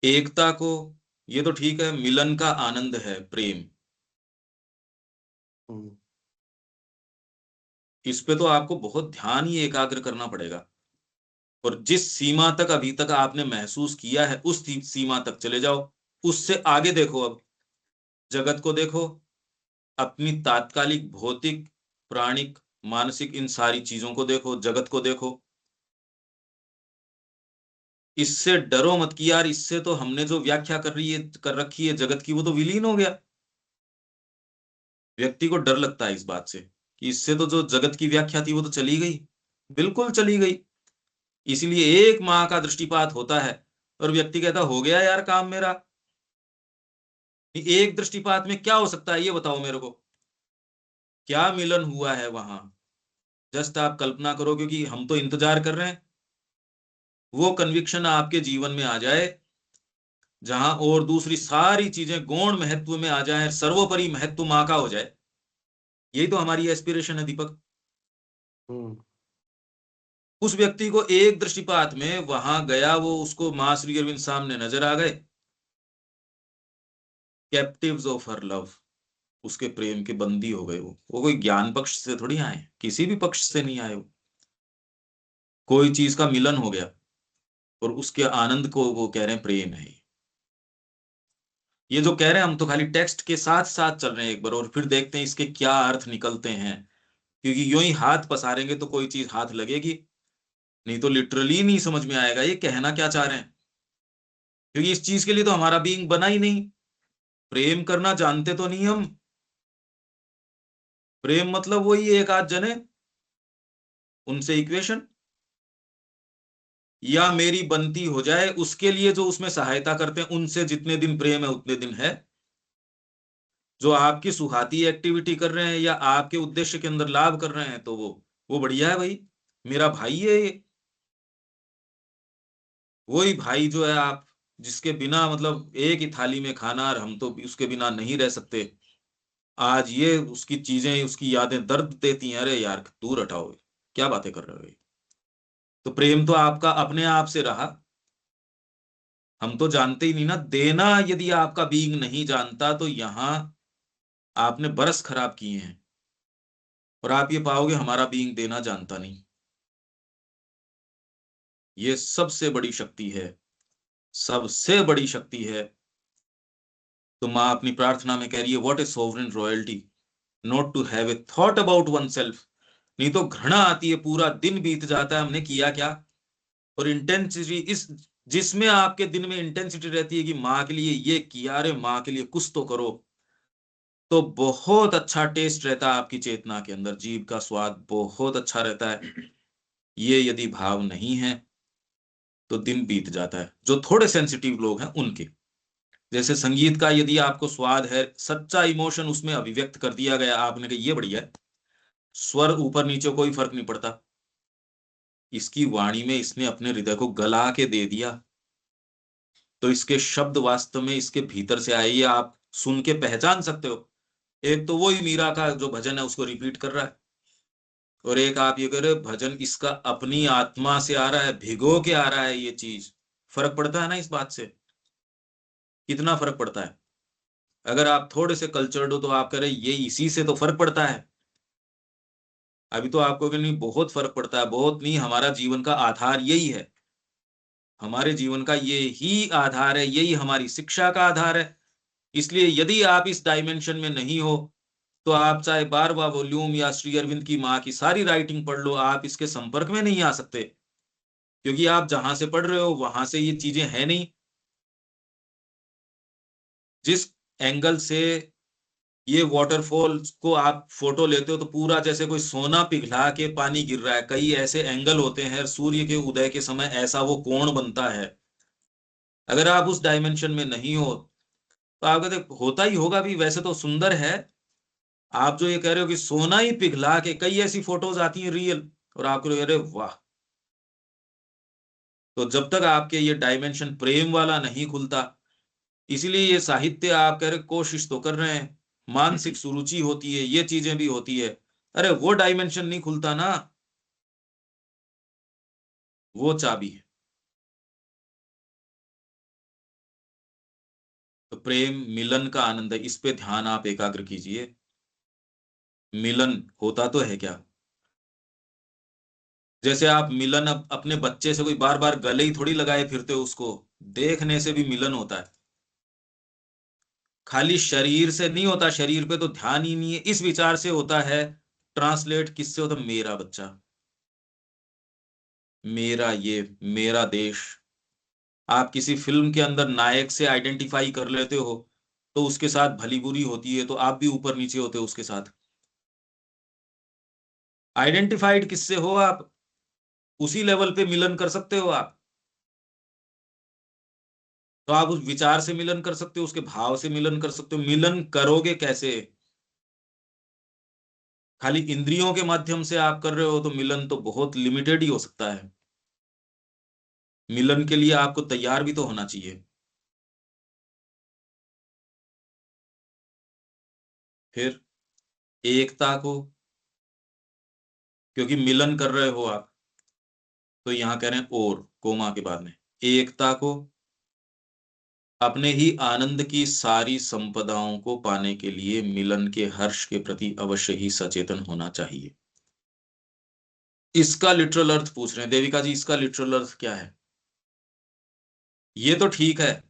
एकता को, ये तो ठीक है, मिलन का आनंद है प्रेम, इस पे तो आपको बहुत ध्यान ही एकाग्र करना पड़ेगा। और जिस सीमा तक अभी तक आपने महसूस किया है उस सीमा तक चले जाओ, उससे आगे देखो। अब जगत को देखो, अपनी तात्कालिक भौतिक प्राणिक मानसिक इन सारी चीजों को देखो, जगत को देखो। इससे डरो मत कि यार इससे तो हमने जो व्याख्या कर रखी है जगत की वो तो विलीन हो गया। व्यक्ति को डर लगता है इस बात से कि इससे तो जो जगत की व्याख्या थी वो तो चली गई, बिल्कुल चली गई। इसीलिए एक माह का दृष्टिपात होता है और व्यक्ति कहता हो गया यार काम मेरा। एक दृष्टिपात में क्या हो सकता है ये बताओ मेरे को, क्या मिलन हुआ है वहां? जस्ट आप कल्पना करो, क्योंकि हम तो इंतजार कर रहे हैं वो कन्विक्शन आपके जीवन में आ जाए जहां और दूसरी सारी चीजें गौण महत्व में आ जाए, सर्वोपरि महत्व मां का हो जाए। यही तो हमारी एस्पिरेशन है दीपक। उस व्यक्ति को एक दृष्टिपात में वहां गया, वो उसको मां श्री अरविंद सामने नजर आ गए, कैप्टिव्स ऑफ हर लव, उसके प्रेम के बंदी हो गए। वो कोई ज्ञान पक्ष से थोड़ी आए, किसी भी पक्ष से नहीं आए, वो कोई चीज का मिलन हो गया और उसके आनंद को वो कह रहे हैं प्रेम है। ये जो कह रहे हैं हम तो खाली टेक्स्ट के साथ साथ चल रहे हैं एक बार, और फिर देखते हैं इसके क्या अर्थ निकलते हैं। क्योंकि यूं ही हाथ पसारेंगे तो कोई चीज हाथ लगेगी, नहीं तो लिटरली नहीं समझ में आएगा ये कहना क्या चाह रहे हैं। क्योंकि इस चीज के लिए तो हमारा बीइंग बना ही नहीं। प्रेम करना जानते तो नहीं हम। प्रेम मतलब वही एक आध जने, उनसे इक्वेशन, या मेरी बनती हो जाए उसके लिए जो उसमें सहायता करते हैं उनसे जितने दिन प्रेम है उतने दिन है। जो आपकी सुहाती एक्टिविटी कर रहे हैं या आपके उद्देश्य के अंदर लाभ कर रहे हैं तो वो बढ़िया है भाई, मेरा भाई है ये। वही भाई जो है आप जिसके बिना मतलब एक ही थाली में खाना, और हम तो उसके बिना नहीं रह सकते। आज ये उसकी चीजें उसकी यादें दर्द देती हैं, अरे यार दूर हटाओ, क्या बातें कर रहे हो। तो प्रेम तो आपका अपने आप से रहा, हम तो जानते ही नहीं ना। देना यदि आपका बीइंग नहीं जानता तो यहां आपने बरस खराब किए हैं, और आप ये पाओगे हमारा बीइंग देना जानता नहीं। ये सबसे बड़ी शक्ति है, सबसे बड़ी शक्ति है। तो माँ अपनी प्रार्थना में कह रही है what is sovereign royalty, not to have a thought about oneself. नहीं तो घृणा आती है, पूरा दिन बीत जाता है हमने किया क्या। और इंटेंसिटी इस जिसमें आपके दिन में इंटेंसिटी रहती है कि माँ के लिए ये किया, अरे माँ के लिए कुछ तो करो, तो बहुत अच्छा टेस्ट रहता है आपकी चेतना के अंदर, जीभ का स्वाद बहुत अच्छा रहता है। ये यदि भाव नहीं है तो दिन बीत जाता है। जो थोड़े सेंसिटिव लोग हैं उनके, जैसे संगीत का यदि आपको स्वाद है, सच्चा इमोशन उसमें अभिव्यक्त कर दिया गया, आपने कहा ये बढ़िया है, स्वर ऊपर नीचे कोई फर्क नहीं पड़ता, इसकी वाणी में इसने अपने हृदय को गला के दे दिया, तो इसके शब्द वास्तव में इसके भीतर से आए, ये आप सुन के पहचान सकते हो। एक तो वही मीरा का जो भजन है उसको रिपीट कर रहा है, और एक आप ये कह रहे हो भजन इसका अपनी आत्मा से आ रहा है, भिगो के आ रहा है। ये चीज फर्क पड़ता है ना इस बात से, कितना फर्क पड़ता है। अगर आप थोड़े से कल्चर्ड हो तो आप कह रहे ये इसी से तो फर्क पड़ता है। अभी तो आपको कि नहीं बहुत फर्क पड़ता है, बहुत नहीं, हमारा जीवन का आधार यही है। हमारे जीवन का ये ही आधार है, यही हमारी शिक्षा का आधार है। इसलिए यदि आप इस डायमेंशन में नहीं हो तो आप चाहे 12वां वॉल्यूम या श्री अरविंद की माँ की सारी राइटिंग पढ़ लो, आप इसके संपर्क में नहीं आ सकते, क्योंकि आप जहां से पढ़ रहे हो वहां से ये चीजें हैं नहीं। जिस एंगल से ये वाटरफॉल को आप फोटो लेते हो तो पूरा जैसे कोई सोना पिघला के पानी गिर रहा है। कई ऐसे एंगल होते हैं, सूर्य के उदय के समय ऐसा वो कोण बनता है। अगर आप उस डायमेंशन में नहीं हो तो आप कहते होता ही होगा भी, वैसे तो सुंदर है। आप जो ये कह रहे हो कि सोना ही पिघला के, कई ऐसी फोटोज आती हैं रियल, और आप कह रहे हो अरे वाह। तो जब तक आपके ये डायमेंशन प्रेम वाला नहीं खुलता, इसीलिए ये साहित्य आप कह रहे कोशिश तो कर रहे हैं, मानसिक सुरुचि होती है, ये चीजें भी होती है, अरे वो डायमेंशन नहीं खुलता ना, वो चाबी है। तो प्रेम मिलन का आनंद है, इस पे ध्यान आप एकाग्र कीजिए। मिलन होता तो है क्या? जैसे आप मिलन अपने बच्चे से कोई बार बार गले ही थोड़ी लगाए फिरते हो, उसको देखने से भी मिलन होता है। खाली शरीर से नहीं होता, शरीर पे तो ध्यान ही नहीं है, इस विचार से होता है। ट्रांसलेट किससे होता? मेरा बच्चा, मेरा ये, मेरा देश। आप किसी फिल्म के अंदर नायक से आइडेंटिफाई कर लेते हो तो उसके साथ भली बुरी होती है तो आप भी ऊपर नीचे होते हो उसके साथ। आइडेंटिफाइड किससे हो आप, उसी लेवल पे मिलन कर सकते हो आप। तो आप उस विचार से मिलन कर सकते हो, उसके भाव से मिलन कर सकते हो। मिलन करोगे कैसे? खाली इंद्रियों के माध्यम से आप कर रहे हो तो मिलन तो बहुत लिमिटेड ही हो सकता है। मिलन के लिए आपको तैयार भी तो होना चाहिए। फिर एकता को, क्योंकि मिलन कर रहे हो आप, तो यहां कह रहे हैं और कोमा के बाद में एकता को, अपने ही आनंद की सारी संपदाओं को पाने के लिए मिलन के हर्ष के प्रति अवश्य ही सचेतन होना चाहिए। इसका लिटरल अर्थ पूछ रहे हैं देविका जी, इसका लिटरल अर्थ क्या है? ये तो ठीक है,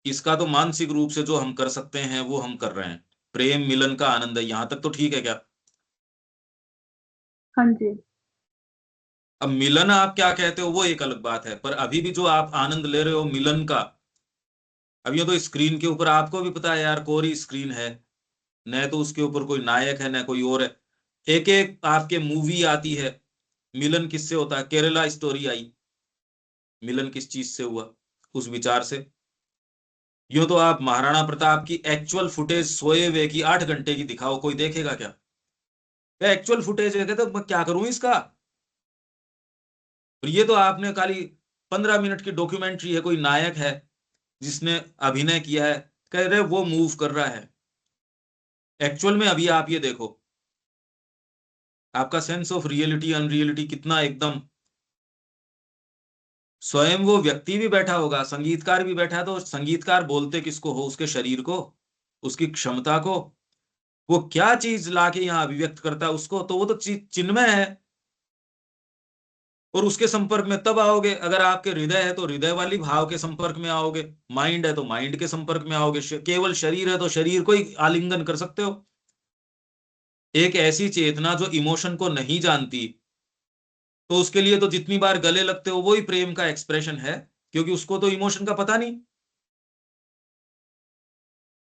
इसका तो मानसिक रूप से जो हम कर सकते हैं वो हम कर रहे हैं। प्रेम मिलन का आनंद है, यहां तक तो ठीक है क्या? हाँ जी। अब मिलन आप क्या कहते हो वो एक अलग बात है, पर अभी भी जो आप आनंद ले रहे हो मिलन का, अब ये तो स्क्रीन के ऊपर आपको भी पता है यार, कोरी स्क्रीन है, न तो उसके ऊपर कोई नायक है न कोई और है। एक एक आपके मूवी आती है, मिलन किससे होता है? केरला स्टोरी आई, मिलन किस चीज से हुआ? उस विचार से। यूं तो आप महाराणा प्रताप की एक्चुअल फुटेज सोए हुए की 8 घंटे की दिखाओ, कोई देखेगा क्या? एक्चुअल फुटेज है तो मैं क्या करूं इसका? और ये तो आपने खाली 15 मिनट की डॉक्यूमेंट्री है, कोई नायक है जिसने अभिनय किया है, कह रहे वो मूव कर रहा है। एक्चुअल में अभी आप ये देखो, आपका सेंस ऑफ रियलिटी अनरियलिटी कितना एकदम। स्वयं वो व्यक्ति भी बैठा होगा, संगीतकार भी बैठा है, तो संगीतकार बोलते किसको हो? उसके शरीर को, उसकी क्षमता को। वो क्या चीज लाके यहाँ अभिव्यक्त करता है उसको, तो वो तो चिन्मय है। और उसके संपर्क में तब आओगे अगर आपके हृदय है तो हृदय वाली भाव के संपर्क में आओगे, माइंड है तो माइंड के संपर्क में आओगे, केवल शरीर है तो शरीर को ही आलिंगन कर सकते हो। एक ऐसी चेतना जो इमोशन को नहीं जानती, तो उसके लिए तो जितनी बार गले लगते हो वो ही प्रेम का एक्सप्रेशन है, क्योंकि उसको तो इमोशन का पता नहीं।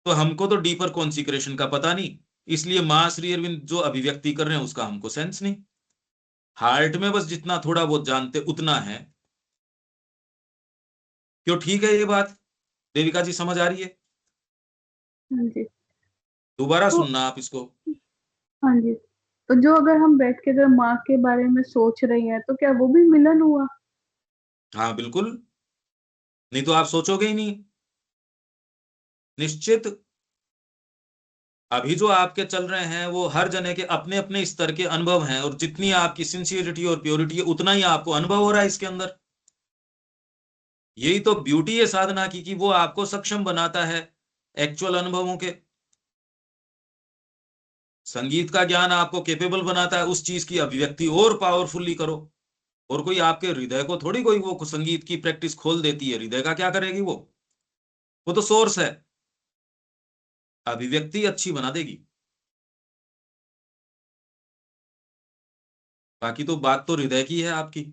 तो हमको तो डीपर कॉन्सिक्रेशन का पता नहीं, इसलिए मां श्री अरविंद जो अभिव्यक्ति कर रहे हैं उसका हमको सेंस नहीं। हार्ट में बस जितना थोड़ा बहुत जानते उतना है। क्यों ठीक है ये बात? देविका जी समझ आ रही है? हाँ जी। दोबारा तो सुनना आप इसको। हाँ जी, तो जो अगर हम बैठ के अगर माँ के बारे में सोच रही हैं तो क्या वो भी मिलन हुआ? हाँ बिल्कुल, नहीं तो आप सोचोगे ही नहीं, निश्चित। अभी जो आपके चल रहे हैं वो हर जने के अपने अपने स्तर के अनुभव हैं, और जितनी आपकी सिंसियरिटी और प्योरिटी है उतना ही आपको अनुभव हो रहा है इसके अंदर। यही तो ब्यूटी है साधना की, कि वो आपको सक्षम बनाता है एक्चुअल अनुभवों के। संगीत का ज्ञान आपको कैपेबल बनाता है उस चीज की अभिव्यक्ति और पावरफुली करो। और कोई आपके हृदय को थोड़ी कोई वो संगीत की प्रैक्टिस खोल देती है। हृदय का क्या करेगी वो तो सोर्स है, अभिव्यक्ति अच्छी बना देगी। बाकी तो बात तो हृदय की है आपकी।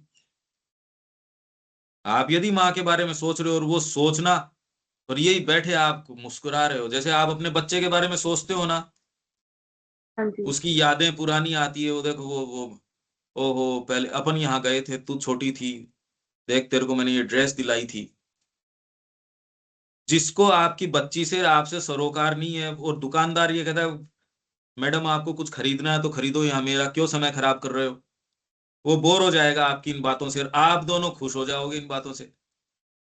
आप यदि माँ के बारे में सोच रहे हो और वो सोचना, और यही बैठे आप मुस्कुरा रहे हो, जैसे आप अपने बच्चे के बारे में सोचते हो ना, हाँ जी। उसकी यादें पुरानी आती है, वो देखो वो ओहो पहले अपन यहाँ गए थे, तू छोटी थी, देख तेरे को मैंने ये ड्रेस दिलाई थी। जिसको आपकी बच्ची से आपसे सरोकार नहीं है, और दुकानदार ये कहता है मैडम आपको कुछ खरीदना है तो खरीदो, यहाँ मेरा क्यों समय खराब कर रहे हो, वो बोर हो जाएगा आपकी इन बातों से, और आप दोनों खुश हो जाओगे इन बातों से।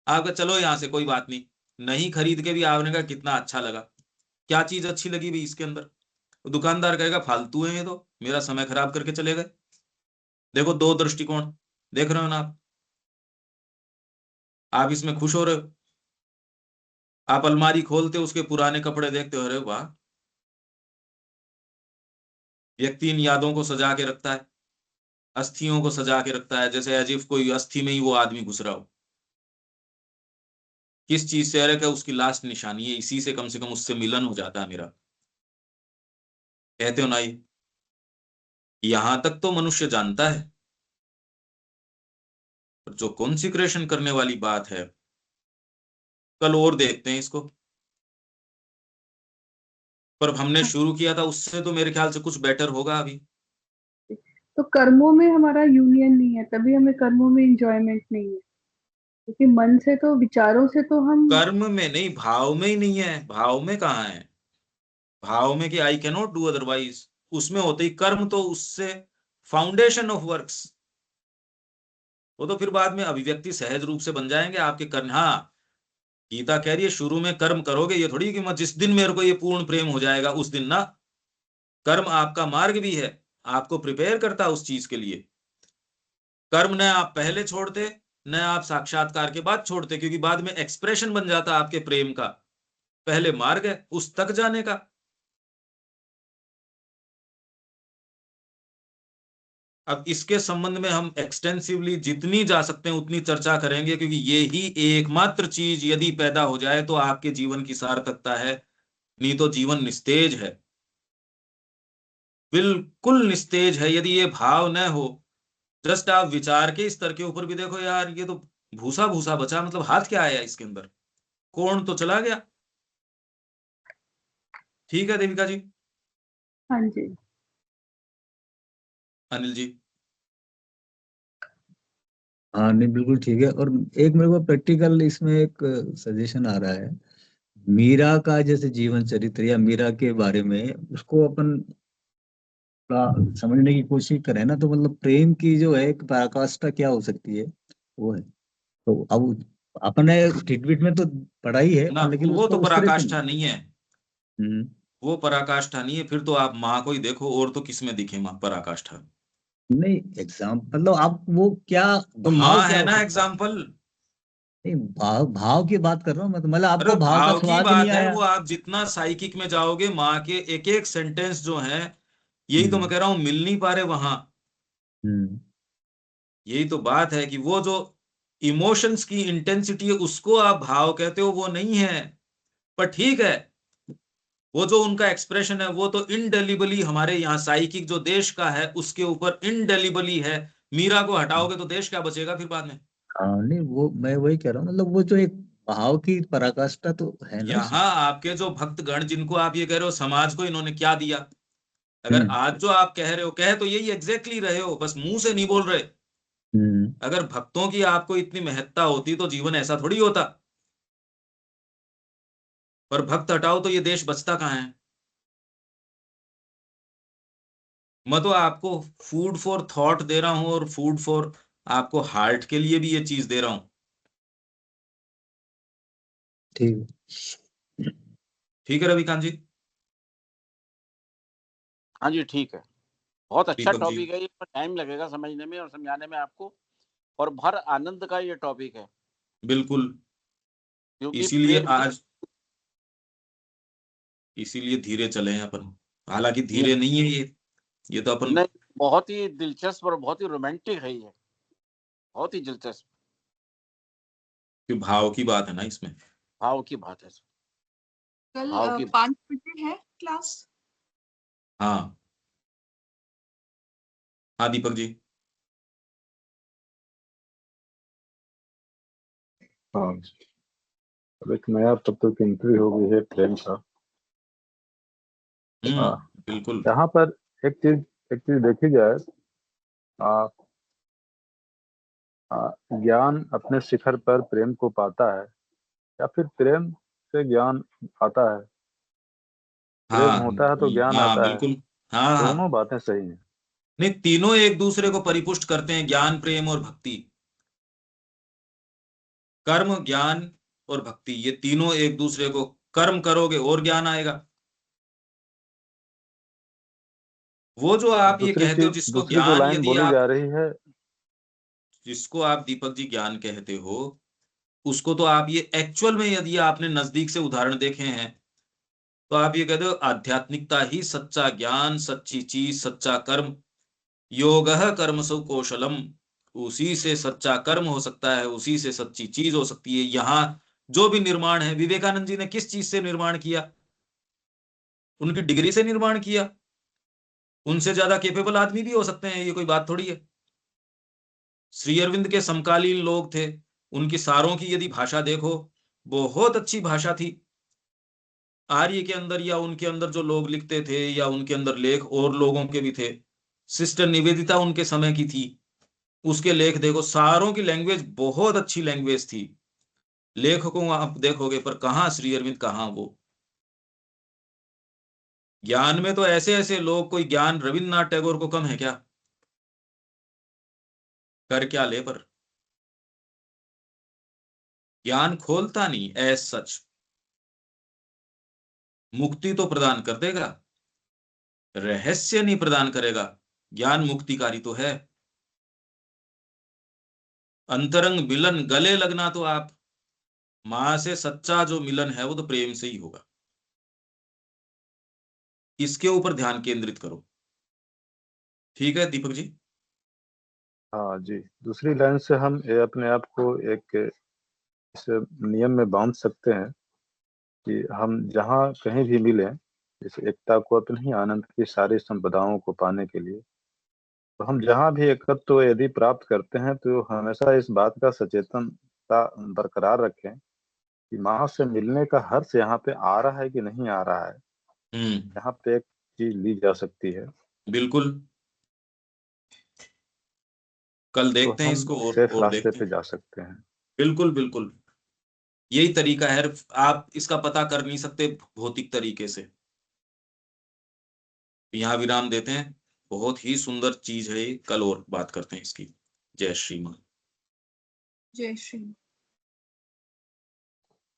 आपका चलो यहाँ से कोई बात नहीं, नहीं खरीद के भी आपने कहा कितना अच्छा लगा, क्या चीज अच्छी लगी भाई इसके अंदर। तो दुकानदार कहेगा फालतू है ये तो, मेरा समय खराब करके चले गए। देखो दो दृष्टिकोण देख रहे हो ना आप इसमें खुश हो रहे हो, आप अलमारी खोलते हो उसके पुराने कपड़े देखते हो, अरे वाह। व्यक्ति इन यादों को सजा के रखता है, अस्थियों को सजा के रखता है, जैसे एज इफ कोई अस्थि में ही वो आदमी घुस रहा हो। किस चीज से, अरे क्या उसकी लास्ट निशानी है, इसी से कम उससे मिलन हो जाता है मेरा, कहते हो ना ये। यहां तक तो मनुष्य जानता है, पर जो कॉन्सिक्रेशन करने वाली बात है, कल और देखते हैं इसको। पर हमने शुरू किया था उससे तो मेरे ख्याल से कुछ बेटर होगा अभी। तो कर्मों में हमारा यूनियन नहीं है, तभी हमें कर्मों में इंजॉयमेंट नहीं है, क्योंकि मन से तो, विचारों से तो हम। कर्म में नहीं, भाव में ही नहीं है। भाव में कहाँ है, भाव में कि I can not do otherwise, उसमें होते ही कर्म, तो उससे फाउंडेशन ऑफ वर्क्स, वो तो फिर बाद में अभिव्यक्ति सहज रूप से बन जाएंगे आपके कर्म। हाँ, गीता कह रही है शुरू में कर्म करोगे, ये थोड़ी कि मैं जिस दिन मेरे को ये पूर्ण प्रेम हो जाएगा उस दिन ना। कर्म आपका मार्ग भी है, आपको प्रिपेयर करता है उस चीज के लिए। कर्म न आप पहले छोड़ते, न आप साक्षात्कार के बाद छोड़ते, क्योंकि बाद में एक्सप्रेशन बन जाता आपके प्रेम का। पहले मार्ग है उस तक जाने का। अब इसके संबंध में हम एक्सटेंसिवली जितनी जा सकते हैं उतनी चर्चा करेंगे, क्योंकि ये ही एकमात्र चीज यदि पैदा हो जाए तो आपके जीवन की सार्थकता है, नहीं तो जीवन निस्तेज है, बिल्कुल निस्तेज है यदि ये भाव न हो। जस्ट आप विचार के स्तर के ऊपर भी देखो यार, ये तो भूसा भूसा बचा, मतलब हाथ क्या आया इसके अंदर, कौन तो चला गया। ठीक है देविका जी। हाँ जी। अनिल जी। हाँ नहीं बिल्कुल ठीक है। और एक मेरे को प्रैक्टिकल इसमें एक सजेशन आ रहा है, मीरा का जैसे जीवन चरित्र या मीरा के बारे में उसको अपन थोड़ा समझने की कोशिश करें ना, तो मतलब प्रेम की जो है एक पराकाष्ठा क्या हो सकती है, वो है। तो अब अपने टिटविट में तो पढ़ा ही है, ना पर लेकिन वो उसका तो विस्तृत नहीं। पराकाष्ठा नहीं है, हम्म। वो पराकाष्ठा नहीं है। फिर तो आप माँ को ही देखो, और तो किसमें दिखे माँ पराकाष्ठा। नहीं एग्जाम मतलब आप वो क्या, तो भाव माँ क्या है हो ना सकता है। एग्जाम्पल। नहीं भाव की बात कर रहा हूँ मैं, तो मतलब अरे आपको भाव का भाव की स्वाद ही नहीं बात है, आया। वो आप जितना साइकिक में जाओगे, माँ के एक एक सेंटेंस जो है, यही तो मैं हम्म। कह रहा हूं, मिल नहीं पा रहे वहां। हम्म। यही तो बात है कि वो जो इमोशंस की इंटेंसिटी है उसको आप भाव कहते हो, वो नहीं है। पर ठीक है, वो जो उनका एक्सप्रेशन है वो तो इनडेलिबली हमारे यहाँ साइकिक जो देश का है उसके ऊपर इनडेलिबली है। मीरा को हटाओगे तो देश क्या बचेगा फिर बाद में। हाँ नहीं वो मैं वही कह रहा हूँ, मतलब वो जो एक भाव की पराकाष्ठा तो है ना यहाँ उसमें। आपके जो भक्तगण जिनको आप ये कह रहे हो समाज को इन्होंने क्या दिया, अगर हम्म। आज जो आप कह रहे हो, कह तो यही एग्जैक्टली रहे हो, बस मुंह से नहीं बोल रहे। हम्म। अगर भक्तों की आपको इतनी महत्ता होती तो जीवन ऐसा थोड़ी होता। पर भक्त हटाओ तो ये देश बचता कहाँ है। मैं तो आपको फूड फॉर थॉट दे रहा हूं, और फूड फॉर आपको हार्ट के लिए भी ये चीज दे रहा हूं। ठीक है। ठीक है रविकांत जी। हाँ जी ठीक है, बहुत अच्छा दीपक जी। टॉपिक है ये, पर टाइम लगेगा समझने में और समझाने में आपको, और भर आनंद का ये टॉपिक है, बिल्कुल। क्योंकि इसीलिए प्रेम की आज, इसीलिए धीरे चले हैं अपन। हालांकि ये धीरे नहीं है ये तो अपन। नहीं, बहुत ही दिलचस्प और बहुत ही रोमांटिक है ये। बहुत ही दिलचस्प कि भाव की बात है ना इसमें। भाव की बात है। कल भाव की 5 बजे है क्लास। हाँ हाँ दीपक जी। हाँ, अब एक नया तब तक एंट्री हो गई है प्रेम का। बिल्कुल। यहाँ पर एक चीज देखी जाए, आ, ज्ञान अपने शिखर पर प्रेम को पाता है या फिर प्रेम से ज्ञान आता है। प्रेम हाँ होता है तो ज्ञान हाँ आता है, बिल्कुल। हाँ हाँ, दोनों बातें सही हैं। नहीं तीनों एक दूसरे को परिपुष्ट करते हैं, ज्ञान प्रेम और भक्ति। कर्म ज्ञान और भक्ति ये तीनों एक दूसरे को, कर्म करोगे और ज्ञान आएगा। वो जो आप ये कहते हो जिसको दूसरी जो ज्ञान, लाइन यदि बोली आप, जा रही है, जिसको आप दीपक जी ज्ञान कहते हो, उसको तो आप ये एक्चुअल में यदि आपने नजदीक से उदाहरण देखे हैं तो आप ये कहते हो आध्यात्मिकता ही सच्चा ज्ञान, सच्ची चीज, सच्चा कर्म। योगः कर्मसु कौशलम, उसी से सच्चा कर्म हो सकता है, उसी से सच्ची चीज हो सकती है। यहाँ जो भी निर्माण है, विवेकानंद जी ने किस चीज से निर्माण किया? उनकी डिग्री से निर्माण किया। उनसे ज्यादा केपेबल आदमी भी हो सकते हैं, ये कोई बात थोड़ी है। श्री अरविंद के समकालीन लोग थे, उनकी सारों की यदि भाषा देखो, बहुत अच्छी भाषा थी। आर्य के अंदर या उनके अंदर जो लोग लिखते थे या उनके अंदर लेख और लोगों के भी थे, सिस्टर निवेदिता उनके समय की थी, उसके लेख देखो, सारों की लैंग्वेज बहुत अच्छी लैंग्वेज थी। लेखकों आप देखोगे, पर कहाँ श्री अरविंद, कहाँ वो। ज्ञान में तो ऐसे ऐसे लोग, कोई ज्ञान रविन्द्रनाथ टैगोर को कम है क्या? कर क्या ले, पर ज्ञान खोलता नहीं एज सच, मुक्ति तो प्रदान कर देगा, रहस्य नहीं प्रदान करेगा। ज्ञान मुक्तिकारी तो है। अंतरंग मिलन, गले लगना तो आप, मां से सच्चा जो मिलन है वो तो प्रेम से ही होगा। इसके ऊपर ध्यान केंद्रित करो। ठीक है दीपक जी। हाँ जी, दूसरी लाइन से हम ये अपने आप को एक इस नियम में बांध सकते हैं कि हम जहाँ कहीं भी मिलें, इस एकता को अपने ही आनंद की सारी संपदाओं को पाने के लिए, तो हम जहाँ भी एकत्व यदि प्राप्त करते हैं तो हमेशा इस बात का सचेतनता बरकरार रखें कि माँ से मिलने का हर्ष यहाँ पे आ रहा है कि नहीं आ रहा है। यहाँ पे एक चीज ली जा सकती है, बिल्कुल। कल तो देखते हैं हम इसको सेफ और रास्ते देखते पे हैं। जा सकते हैं। बिल्कुल बिल्कुल, यही तरीका है। आप इसका पता कर नहीं सकते भौतिक तरीके से। यहाँ विराम देते हैं। बहुत ही सुंदर चीज है ये, कल और बात करते हैं इसकी। जय श्री मां। जय श्री